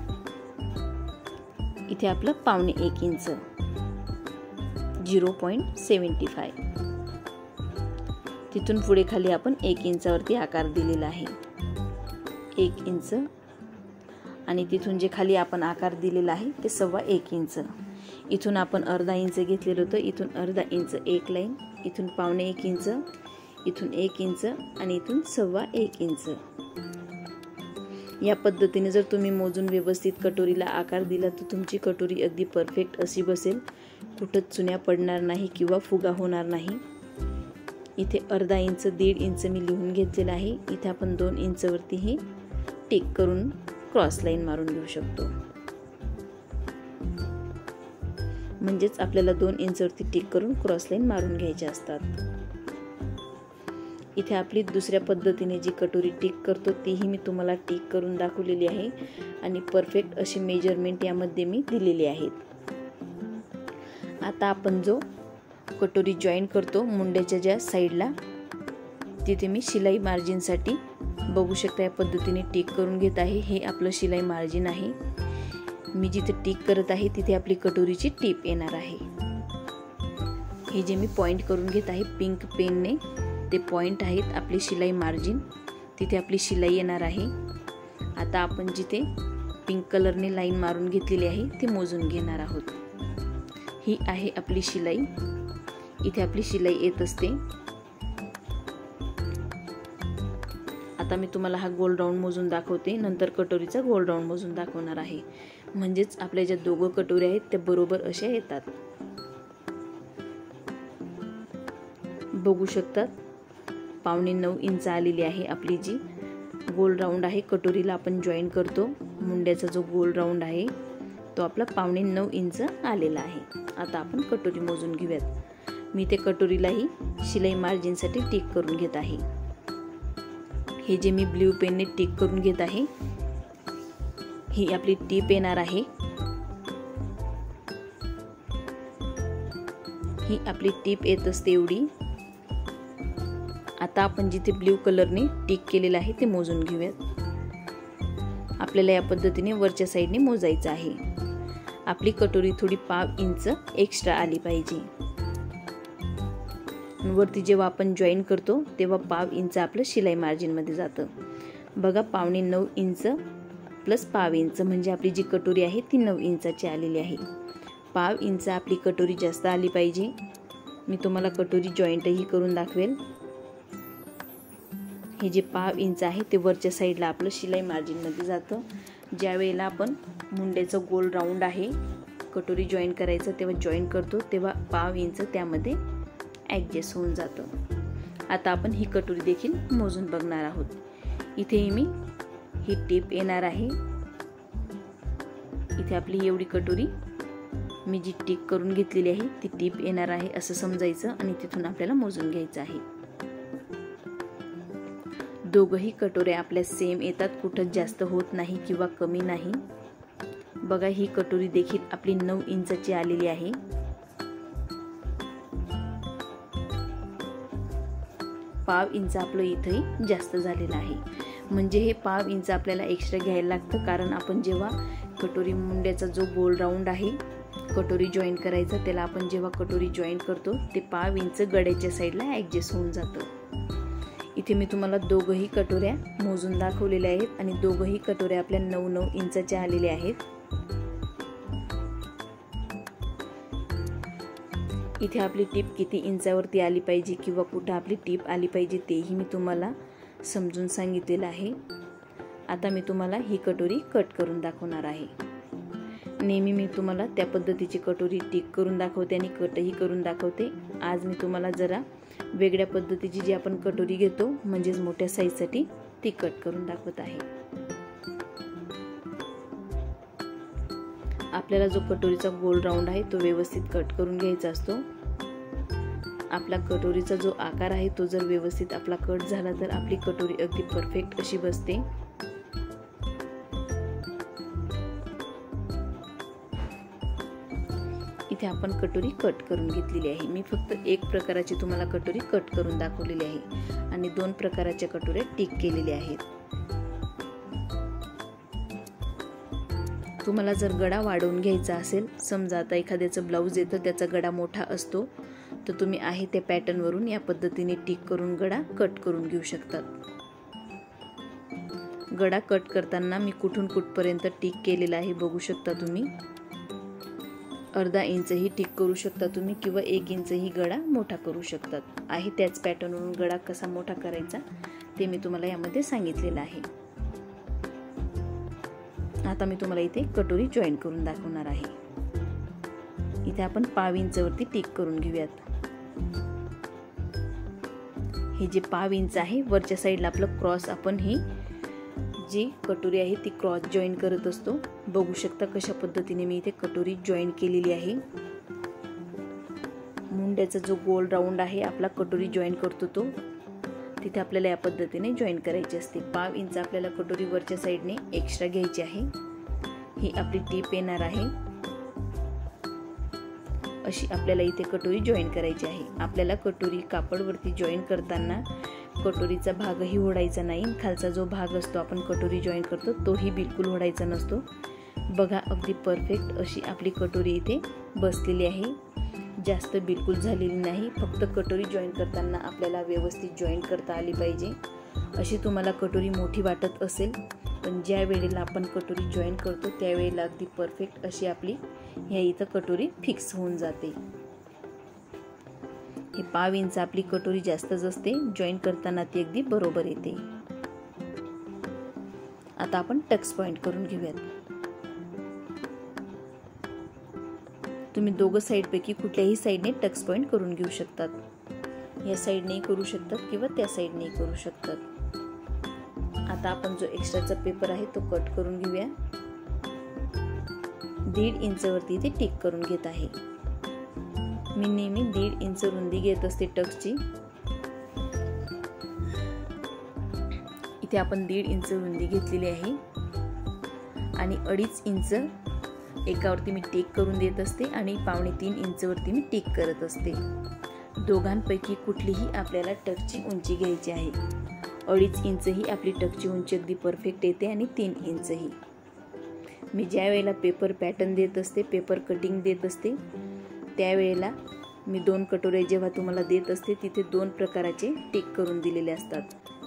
इथे आपलं 1.25 इंच 0.75, तिथून पुढे खाली आपण 1 इंचावरती आकार दिलेला आहे। 1 इंच आणि तिथून जे खाली आपण आकार दिलेला आहे ते 1.25 इंच। इथून आपण अर्धा इंच घेतलेलं होतं, इथून अर्धा इंच एक लाईन, इथून 1.25 इंच, इथून 1 इंच आणि इथून 1.25 इंच। या पद्धतीने जर तुम्ही मोजून व्यवस्थित कटोरीला आकार दिला तर तुमची कटोरी अगदी परफेक्ट अशी बसेल, कुठंच चुन्या पडणार नाही किंवा फुगा होणार नाही। इथे अर्धा इंच 1.5 इंच मी लिहून घेतलेला आहे। इथे आपण 2 इंचवरती ही टिक करून क्रॉस लाईन मारून घेऊ शकतो, म्हणजेच आपल्याला 2 इंचवरती टिक करून क्रॉस लाईन मारून घ्यायच्या असतात। इथे आपली दुसऱ्या पद्धतीने जी कटोरी टिक करतो तीही मी तुम्हाला टिक करून दाखवलेली आहे आणि परफेक्ट अशी मेजरमेंट यामध्ये मी दिलेली आहेत। आता आपण जो कटोरी जॉईन करतो मुंड्याच्या ज्या साईडला, तिथे मी शिलाई मार्जिनसाठी बघू शकता या पद्धतीने टिक करून घेत आहे। हे आपलं शिलाई मार्जिन आहे। मी जिथे टिक करत आहे तिथे आपली कटोरीची टीप येणार आहे। हे जे मी पॉइंट करून घेत आहे पिंक पेनने, ते पॉइंट आहेत आपली शिलाई मार्जिन, तिथे आपली शिलाई येणार आहे। आता आपण जिथे पिंक कलरने लाईन मारून घेतलेली आहे ती मोजून घेणार आहोत। ही आहे आपली शिलाई, इथे आपली शिलाई येत असते। आता मी तुम्हाला हा गोल राऊंड मोजून दाखवते, नंतर कटोरीचा गोल राऊंड मोजून दाखवणार आहे, म्हणजेच आपल्या ज्या दोघं कटोरी आहेत त्या बरोबर अशा येतात. बघू शकतात 9.25 इंच आलेली आहे आपली जी गोल राऊंड आहे. कटोरीला आपण जॉईन करतो, मुंड्याचा जो गोल राऊंड आहे तो आपला 9.25 इंच आलेला आहे. आता आपण कटोरी मोजून घेऊयात. मी ते कटोरीलाही शिलाई मार्जिनसाठी टिक करून घेत आहे. हे जे मी ब्ल्यू पेनने टिक करून घेत आहे, ही आपली टीप येणार आहे. ही आपली टीप येत असते एवढी. आता आपण जिथे ब्ल्यू कलरने टिक केलेलं आहे ते मोजून घेऊयात. आपल्याला या पद्धतीने वरच्या साईडने मोजायचं आहे. आपली कटोरी थोडी 1/2 इंच एक्स्ट्रा आली पाहिजे. वरती जेव्हा आपण जॉईन करतो तेव्हा 1/2 इंच आपलं शिलाई मार्जिनमध्ये जातं. बघा 9.25 इंच प्लस 1/2 इंच म्हणजे आपली जी कटोरी आहे ती 9 इंचाची आलेली आहे. 1/2 इंच आपली कटोरी जास्त आली पाहिजे. मी तुम्हाला कटोरी जॉईंटही करून दाखवेल. हे जे 1/2 इंच आहे ते वरच्या साईडला आपलं शिलाई मार्जिनमध्ये जातं. ज्या वेळेला आपण मुंड्याचं गोल राऊंड आहे कटोरी जॉईन करायचं तेव्हा जॉईन करतो तेव्हा 1/2 इंच त्यामध्ये ॲडजस्ट होऊन जातं. आता आपण ही कटोरी देखील मोजून बघणार आहोत. इथे मी ही टीप येणार आहे. इथे आपली एवढी कटोरी मी जी टिक करून घेतलेली आहे ती टीप येणार आहे असं समजायचं आणि तिथून आपल्याला मोजून घ्यायचं आहे. दोघंही कटोऱ्या आपल्या सेम येतात, कुठं जास्त होत नाही किंवा कमी नाही. बघा ही कटोरी देखील आपली 9 इंचाची आलेली आहे. पाव इंच आपलं इथेही जास्त झालेलं आहे. म्हणजे हे 1/2 इंच आपल्याला एक्स्ट्रा घ्यायला लागतं, कारण आपण जेव्हा कटोरी मुंड्याचा जो गोल राऊंड आहे कटोरी जॉईन करायचा त्याला आपण जेव्हा कटोरी जॉईन करतो ते 1/2 इंच गड्याच्या साईडला ॲडजस्ट होऊन जातं. इथे मी तुम्हाला दोघंही कटोऱ्या मोजून दाखवलेल्या आहेत आणि दोघंही कटोऱ्या आपल्या 9-9 इंचाच्या आलेल्या आहेत. इथे आपली टीप किती इंचावरती आली पाहिजे किंवा कुठं आपली टीप आली पाहिजे तेही मी तुम्हाला समजून सांगितलेलं आहे. आता मी तुम्हाला ही कटोरी कट करून दाखवणार आहे. नेहमी मी तुम्हाला त्या पद्धतीची कटोरी टिक करून दाखवते आणि कटही करून दाखवते. आज मी तुम्हाला जरा वेगळ्या पद्धतीची जी आपण कटोरी घेतो म्हणजेच मोठ्या साईजसाठी ती कट करून दाखवत आहे. आपल्याला जो कटोरीचा गोल राऊंड आहे तो व्यवस्थित कट करून घ्यायचा असतो. आपला कटोरीचा जो आकार आहे तो जर व्यवस्थित आपला कट झाला तर आपली कटोरी अगदी परफेक्ट अशी बसते. इथे आपण कटोरी कट करून घेतलेली आहे. मी फक्त एक प्रकाराची तुम्हाला कटोरी कट करून दाखवलेली आहे आणि 2 प्रकाराच्या कटोऱ्या टिक केलेल्या आहेत. तुम्हाला जर गडा वाढवून घ्यायचा असेल, समजा आता एखाद्याचं ब्लाऊज येतं त्याचा गडा मोठा असतो, तर तुम्ही आहे त्या पॅटर्नवरून या पद्धतीने टिक करून गडा कट करून घेऊ शकतात. गडा कट करताना मी कुठून कुठपर्यंत टिक केलेला आहे बघू शकता तुम्ही. अर्धा इंचही टिक करू शकता तुम्ही किंवा 1 इंचही गडा मोठा करू शकतात. आहे त्याच पॅटर्नवरून गडा कसा मोठा करायचा ते मी तुम्हाला यामध्ये सांगितलेलं आहे. आता मी तुम्हाला इथे कटोरी जॉईन करून दाखवणार आहे. इथे आपण 1/2 इंचवरती टिक करून घेऊयात. हे जे 1/2 इंच आहे वरच्या साईडला आपलं क्रॉस आपण ही जी कटोरी आहे ती क्रॉस जॉईन करत असतो. बघू शकता कशा पद्धतीने मी इथे कटोरी जॉईन केलेली आहे. मुंड्याचा जो गोल राऊंड आहे आपला कटोरी जॉईन करतो तो तिथे आपल्याला या पद्धतीने जॉईन करायची असते. 1/2 इंच आपल्याला कटोरी वरच्या साईडने एक्स्ट्रा घ्यायची आहे. ही आपली टीप येणार आहे. अशी आपल्याला इथे कटोरी जॉईन करायची आहे. आपल्याला कटोरी कापडवरती जॉईन करताना कटोरीचा भागही ओढायचा नाही. खालचा जो भाग असतो आपण कटोरी जॉईन करतो तोही बिलकुल ओढायचा नसतो. बघा अगदी परफेक्ट अशी आपली कटोरी इथे बसलेली आहे. जास्त बिलकुल झालेली नाही. फक्त कटोरी जॉईन करताना आपल्याला व्यवस्थित जॉईन करता आली पाहिजे. अशी तुम्हाला कटोरी मोठी वाटत असेल, पण ज्या वेळेला आपण कटोरी जॉईन करतो त्यावेळेला अगदी परफेक्ट अशी आपली ह्या इथं कटोरी फिक्स होऊन जाते. हे 1/2 इंच आपली कटोरी जास्तच असते, जॉईन करताना ती अगदी बरोबर येते. आता आपण टक्स पॉइंट करून घेऊयात. तुम्ही दोघं साईडपैकी कुठल्याही साईडने टक्स पॉइंट करून घेऊ शकतात. या साईडने करू शकतात किंवा त्या साईडने करू शकतात. आता आपण जो एक्स्ट्राचा पेपर आहे तो कट करून घेऊया. 1.5 इंचवरती इथे टिक करून घेत आहे. मी नेहमी 1.5 इंच रुंदी घेत असते टक्सची. इथे आपण 1.5 इंच रुंदी घेतलेली आहे आणि 2.5 इंच एकावरती मी टिक करून देत असते आणि 2.25 इंचवरती मी टिक करत असते. दोघांपैकी कुठलीही आपल्याला टक्सची उंची घ्यायची आहे. 2.5 इंच ही आपली टक्सची उंची अगदी परफेक्ट येते आणि 3 इंच ही. मी ज्या वेळेला पेपर पॅटर्न देत असते, पेपर कटिंग देत असते, त्यावेळेला मी 2 कटोरे जेव्हा तुम्हाला देत असते तिथे 2 प्रकाराचे टिक करून दिलेले असतात.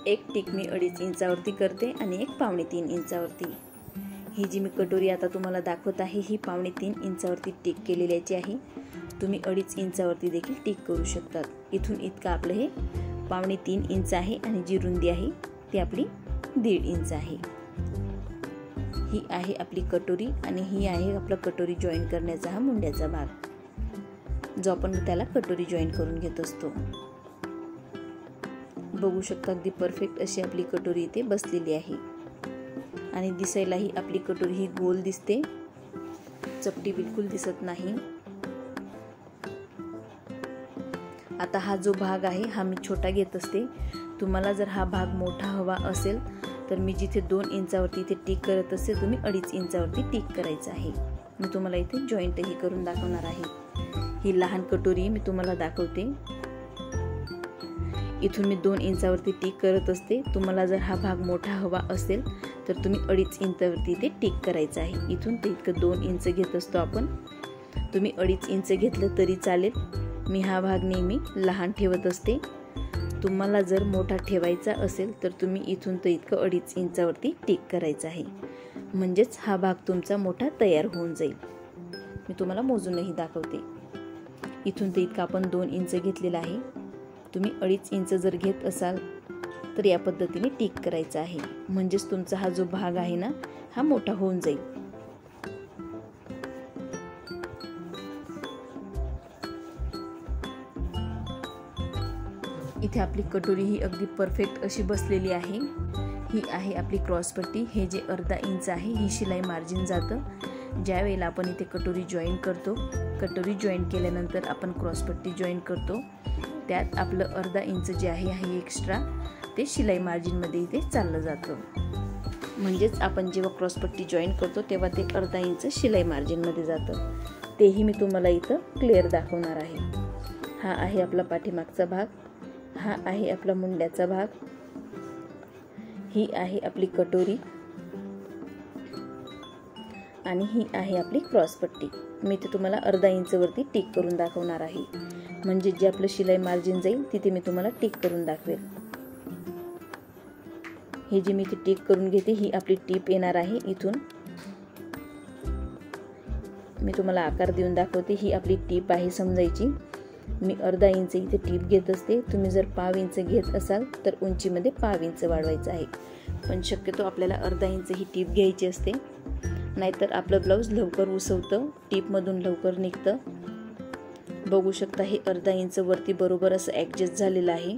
एक टिक मी 2.5 इंचावरती करते आणि एक 2.25 इंचावरती. ही जी मी कटोरी आता तुम्हाला दाखवत आहे ही 2.25 इंचावरती टिक केलेल्याची आहे. तुम्ही 2.5 इंचावरती देखील टिक करू शकतात. इथून इतकं आपलं हे 2.25 इंच आहे आणि जी रुंदी आहे ती आपली 1.5 इंच आहे. ही आहे आपली कटोरी आणि ही आहे आपला कटोरी जॉईन करण्याचा हा मुंड्याचा भाग, जो आपण त्याला कटोरी जॉईन करून घेत असतो. बघू शकता अगदी परफेक्ट अशी आपली कटोरी इथे बसलेली आहे आणि दिसायलाही आपली कटोरी ही गोल दिसते, चपटी बिलकुल दिसत नाही. आता हा जो भाग आहे हा मी छोटा घेत असते. तुम्हाला जर हा भाग मोठा हवा असेल तर मी जिथे 2 इंचावरती इथे टिक करत असते तुम्ही 2.5 इंचावरती टिक करायचं आहे. मी तुम्हाला इथे जॉईंटही करून दाखवणार आहे. ही लहान कटोरी मी तुम्हाला दाखवते. इथून मी 2 इंचावरती टिक करत असते. तुम्हाला जर हा भाग मोठा हवा असेल तर तुम्ही 2.5 इंचावरती इथे टिक करायचं आहे. इथून ते इतकं 2 इंच घेत असतो आपण. तुम्ही 2.5 इंच घेतलं तरी चालेल. मी हा भाग नेहमी लहान ठेवत असते. तुम्हाला जर मोठा ठेवायचा असेल तर तुम्ही इथून तर इतकं 2.5 इंचावरती टिक करायचं आहे. म्हणजेच हा भाग तुमचा मोठा तयार होऊन जाईल. मी तुम्हाला मोजूनही दाखवते. इथून ते इतकं आपण 2 इंच घेतलेला आहे. तुम्ही 2.5 इंच जर घेत असाल तर या पद्धतीने टिक करायचा आहे. म्हणजेच तुमचा हा जो भाग आहे ना हा मोठा होऊन जाईल. इथे आपली कटोरी ही अगदी परफेक्ट अशी बसलेली आहे. ही आहे आपली क्रॉसपट्टी. हे जे 1/2 इंच आहे ही शिलाई मार्जिन जातं. ज्या वेळेला आपण इथे कटोरी जॉईन करतो, कटोरी जॉईन केल्यानंतर आपण क्रॉसपट्टी जॉईन करतो, त्यात आपलं 1/2 इंच जे आहे हे एक्स्ट्रा ते शिलाई मार्जिनमध्ये इथे चाललं जातं. म्हणजेच आपण जेव्हा क्रॉसपट्टी जॉईन करतो तेव्हा ते 1/2 इंच शिलाई मार्जिनमध्ये जातं. तेही मी तुम्हाला इथं क्लिअर दाखवणार आहे. हा आहे आपला पाठीमागचा भाग, हा आहे आपला मुंड्याचा भाग, ही आहे आपली कटोरी आणि ही आहे आपली क्रॉसपट्टी. मी ते तुम्हाला 1/2 इंचवरती टिक करून दाखवणार आहे. म्हणजे जे आपलं शिलाई मार्जिन जाईल तिथे मी तुम्हाला टिक करून दाखवेल. हे जे मी इथे टिक करून घेते ही आपली टीप येणार आहे. इथून मी तुम्हाला आकार देऊन दाखवते. ही आपली टीप आहे समजायची. मी 1/2 इंच इथे टीप घेत असते. तुम्ही जर 1/2 इंच घेत असाल तर उंचीमध्ये 1/2 इंच वाढवायचं आहे. पण शक्यतो आपल्याला 1/2 इंच ही टीप घ्यायची असते, नाहीतर आपलं ब्लाऊज लवकर उसवतं, टीपमधून लवकर निघतं. बघू शकता हे 1/2 इंच वरती बरोबर असं ॲडजस्ट झालेलं आहे.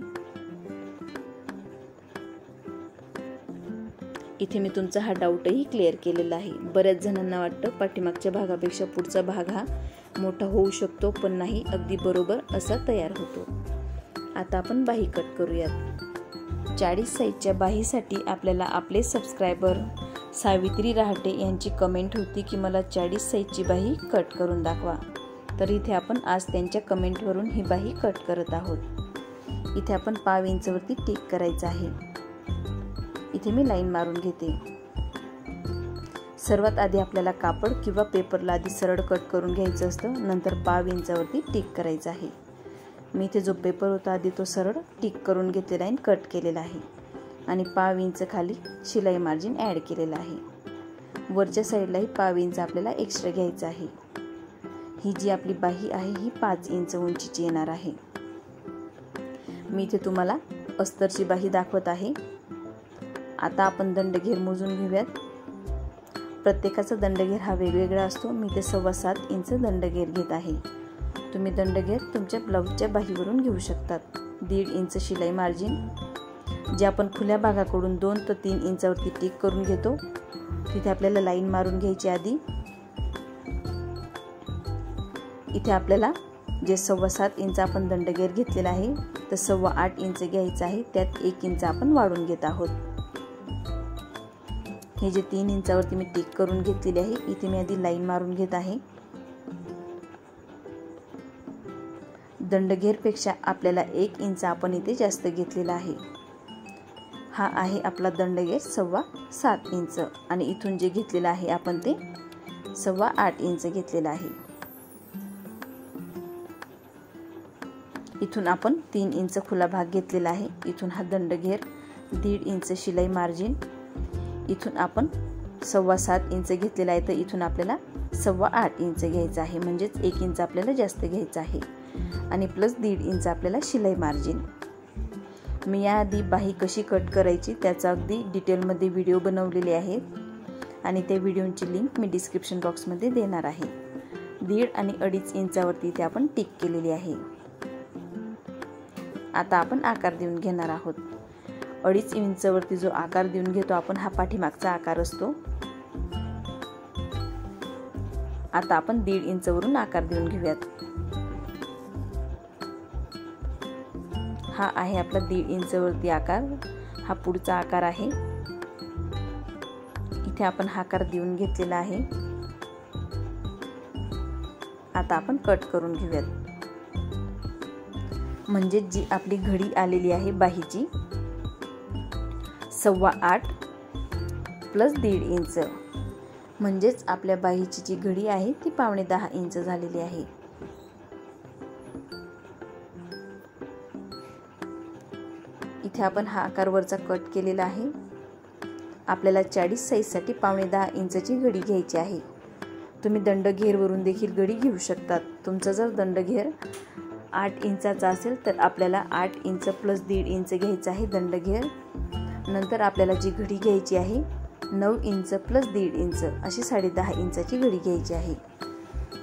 इथे मी तुमचा हा डाऊटही क्लिअर केलेला आहे. बऱ्याच जणांना वाटतं पाठीमागच्या भागापेक्षा पुढचा भाग हा मोठा होऊ शकतो, पण नाही, अगदी बरोबर असा तयार होतो. आता आपण बाही कट करूयात. 40 साईजच्या बाहीसाठी आपल्याला आपले सबस्क्रायबर सावित्री रहाटे यांची कमेंट होती की मला 40 साईजची बाही कट करून दाखवा. तर इथे आपण आज त्यांच्या कमेंटवरून ही बाही कट करत आहोत. इथे आपण 1/2 इंचवरती टिक करायचं आहे. इथे मी लाईन मारून घेते. सर्वात आधी आपल्याला कापड किंवा पेपरला आधी सरळ कट करून घ्यायचं असतं, नंतर 1/2 इंचावरती टिक करायचं आहे. मी इथे जो पेपर होता आधी तो सरळ टिक करून घेतलेला आहे, कट केलेला आहे आणि 1/2 इंच खाली शिलाई मार्जिन ॲड केलेलं आहे. वरच्या साईडलाही 1/2 इंच आपल्याला एक्स्ट्रा घ्यायचं आहे. ही जी आपली बाही आहे ही 5 इंच उंचीची येणार आहे. मी इथे तुम्हाला अस्तरची बाही दाखवत आहे. आता आपण दंडघेर मोजून घेऊयात. प्रत्येकाचा दंडघेर हा वेगवेगळा असतो. मी ते 7.25 इंच दंडघेर घेत आहे. तुम्ही दंडघेर तुमच्या ब्लाऊजच्या बाहीवरून घेऊ शकतात. 1.5 इंच शिलाई मार्जिन जे आपण खुल्या भागाकडून 2 ते 3 इंचावरती टिक करून घेतो, तिथे आपल्याला लाईन मारून घ्यायची. आधी इथे आपल्याला जे 7.25 इंच आपण दंडघेर घेतलेला आहे तर 8.25 इंच घ्यायचं आहे. त्यात 1 इंच आपण वाढून घेत आहोत. हे जे 3 इंचावरती मी टिक करून घेतलेले आहे, इथे मी आधी लाईन मारून घेत आहे. दंडघेरपेक्षा आपल्याला 1 इंच आपण इथे जास्त घेतलेला आहे. हा आहे आपला दंडघेर 7.25 इंच आणि इथून जे घेतलेलं आहे आपण ते 8.25 इंच घेतलेलं आहे. इथून आपण 3 इंच खुला भाग घेतलेला आहे. इथून हा दंडघेर 1.5 इंच शिलाई मार्जिन, इथून आपण 7.25 इंच घेतलेला आहे तर इथून आपल्याला 8.25 इंच घ्यायचं आहे. म्हणजेच 1 इंच आपल्याला जास्त घ्यायचं आहे आणि प्लस 1.5 इंच आपल्याला शिलाई मार्जिन. मी याआधी बाही कशी कट करायची त्याचा अगदी डिटेलमध्ये व्हिडिओ बनवलेले आहेत आणि त्या व्हिडिओची लिंक मी डिस्क्रिप्शन बॉक्समध्ये देणार आहे. 1.5 आणि 2.5 इंचावरती इथे आपण टिक केलेली आहे. आता आपण आकार देऊन घेणार आहोत. 2.5 इंचावरती जो आकार देऊन घेतो आपण हा पाठीमागचा आकार असतो. आता आपण 1.5 इंचावरून आकार देऊन घेऊयात. हा आहे आपला 1.5 इंचावरती आकार. हा पुढचा आकार आहे. इथे आपण हा आकार देऊन घेतलेला आहे. आता आपण कट करून घेऊयात. म्हणजे जी आपली घडी आलेली आहे बाहीची 8.25 प्लस 1.5 इंच, म्हणजेच आपल्या बाहीची जी घडी आहे ती 9.5 इंच झालेली आहे. इथे आपण हा आकार वरचा कट केलेला आहे. आपल्याला 40 साईजसाठी 9.5 इंचची घडी घ्यायची आहे. तुम्ही दंडघेरवरून देखील घडी घेऊ शकतात. तुमचा जर दंडघेर 8 इंचाचा असेल तर आपल्याला 8 इंच प्लस 1.5 इंच घ्यायचं आहे दंडघेर. नंतर आपल्याला जी घडी घ्यायची आहे 9 इंच प्लस 1.5 इंच अशी 10.5 इंचाची घडी घ्यायची आहे.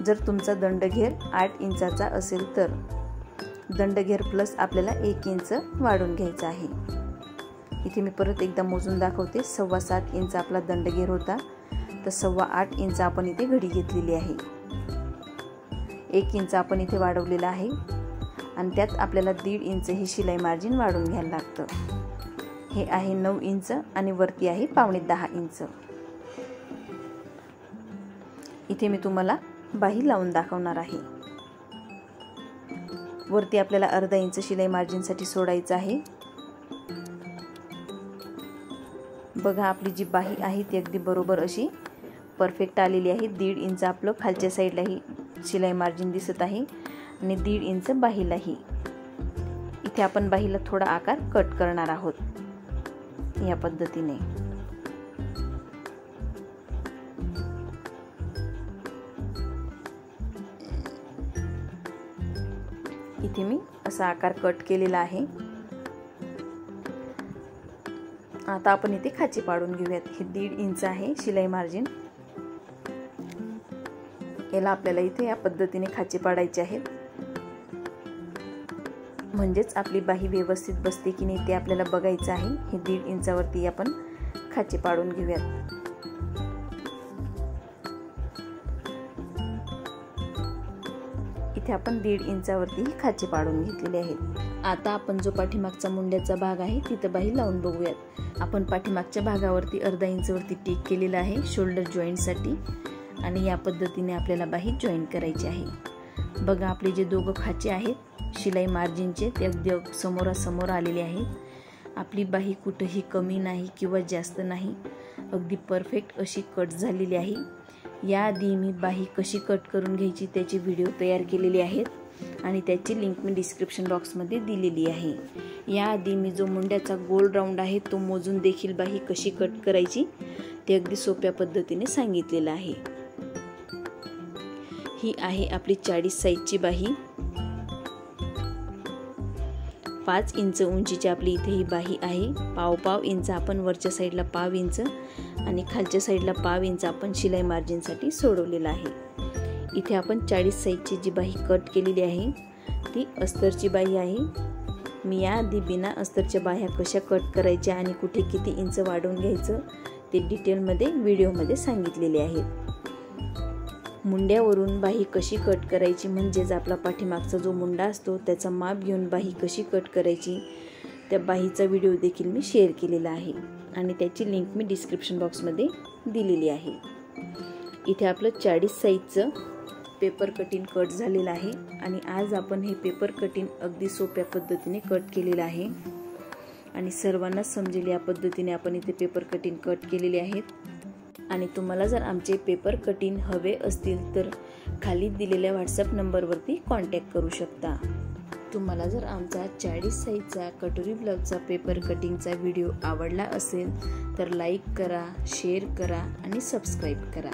जर तुमचा दंडघेर 8 इंचाचा असेल तर दंडघेर प्लस आपल्याला 1 इंच वाढून घ्यायचा आहे. इथे मी परत एकदा मोजून दाखवते. 7.25 इंच आपला दंडघेर होता तर 8.25 इंच आपण इथे घडी घेतलेली आहे. 1 इंच आपण इथे वाढवलेला आहे आणि त्यात आपल्याला 1.5 इंच ही शिलाई मार्जिन वाढून घ्यायला लागतं. हे आहे 9 इंच आणि वरती आहे 9.5 इंच. इथे मी तुम्हाला बाही लावून दाखवणार आहे. वरती आपल्याला अर्धा इंच शिलाई मार्जिनसाठी सोडायचं आहे. बघा आपली जी बाही आहे ती अगदी बरोबर अशी परफेक्ट आलेली आहे. 1.5 इंच आपलं खालच्या साईडलाही शिलाई मार्जिन दिसत आहे आणि 1.5 इंच बाहीलाही. इथे आपण बाहीला थोडा आकार कट करणार आहोत या पद्धतीने. इथे मी असा आकार कट केलेला आहे. आता आपण इथे खाची पाडून घेऊयात. हे 1.5 इंच आहे शिलाई मार्जिन. याला आपल्याला इथे या पद्धतीने खाची पाडायची आहेत. म्हणजेच आपली बाही व्यवस्थित बसते की नाही ते आपल्याला बघायचं आहे. हे 1.5 इंचावरती आपण खाची पाडून घेऊयात. इथे आपण 1.5 इंचावरती खाची पाडून घेतलेली आहेत. आता आपण जो पाठीमागचा मुंड्याचा भाग आहे तिथे बाही लावून बघूयात. आपण पाठीमागच्या भागावरती अर्धा इंचवरती टिक केलेला आहे शोल्डर जॉईंटसाठी आणि या पद्धतीने आपल्याला बाही जॉईन करायची आहे. बघा आपले जे दोघं खाचे आहेत शिलाई मार्जिनचे ते अगदी समोरासमोर आलेले आहेत. आपली बाही कुठेही कमी नाही किंवा जास्त नाही, अगदी परफेक्ट अशी कट झालेली आहे. याआधी मी बाही कशी कट करून घ्यायची त्याचे व्हिडिओ तयार केलेले आहेत आणि त्याची लिंक मी डिस्क्रिप्शन बॉक्समध्ये दिलेली आहे. याआधी मी जो मुंड्याचा गोल राऊंड आहे तो मोजून देखील बाही कशी कट करायची ते अगदी सोप्या पद्धतीने सांगितलेलं आहे. ही आहे आपली 40 साईजची बाही. 5 इंच उंचीची आपली इथे ही बाही आहे. पाव इंच आपण वरच्या साईडला पाव इंच आणि खालच्या साईडला पाव इंच आपण शिलाई मार्जिनसाठी सोडवलेला आहे. इथे आपण 40 साईजची जी बाही कट केलेली आहे ती अस्तरची बाही आहे. मी याआधी बिना अस्तरच्या बाह्या कशा कट करायच्या आणि कुठे किती इंच वाढवून घ्यायचं ते डिटेलमध्ये व्हिडिओमध्ये सांगितलेले आहे. मुंड्यावरून बाही कशी कट करायची म्हणजेच आपला पाठीमागचा जो मुंडा असतो त्याचा माप घेऊन बाही कशी कट करायची त्या बाहीचा व्हिडिओ देखील मी शेअर केलेला आहे आणि त्याची लिंक मी डिस्क्रिप्शन बॉक्समध्ये दिलेली आहे. इथे आपलं 40 साईजचं पेपर कटिंग कट झालेलं आहे आणि आज आपण हे पेपर कटिंग अगदी सोप्या पद्धतीने कट केलेलं आहे आणि सर्वांना समजेल या पद्धतीने आपण इथे पेपर कटिंग कट केलेले आहेत. आणि तुम्हाला जर आमचे पेपर कटिंग हवे असतील तर खाली दिलेल्या व्हॉट्सअप नंबरवरती कॉन्टॅक्ट करू शकता. तुम्हाला जर आमचा 40 साईजचा कटोरी ब्लाउजचा पेपर कटिंगचा व्हिडिओ आवडला असेल तर लाईक करा, शेअर करा आणि सबस्क्राईब करा.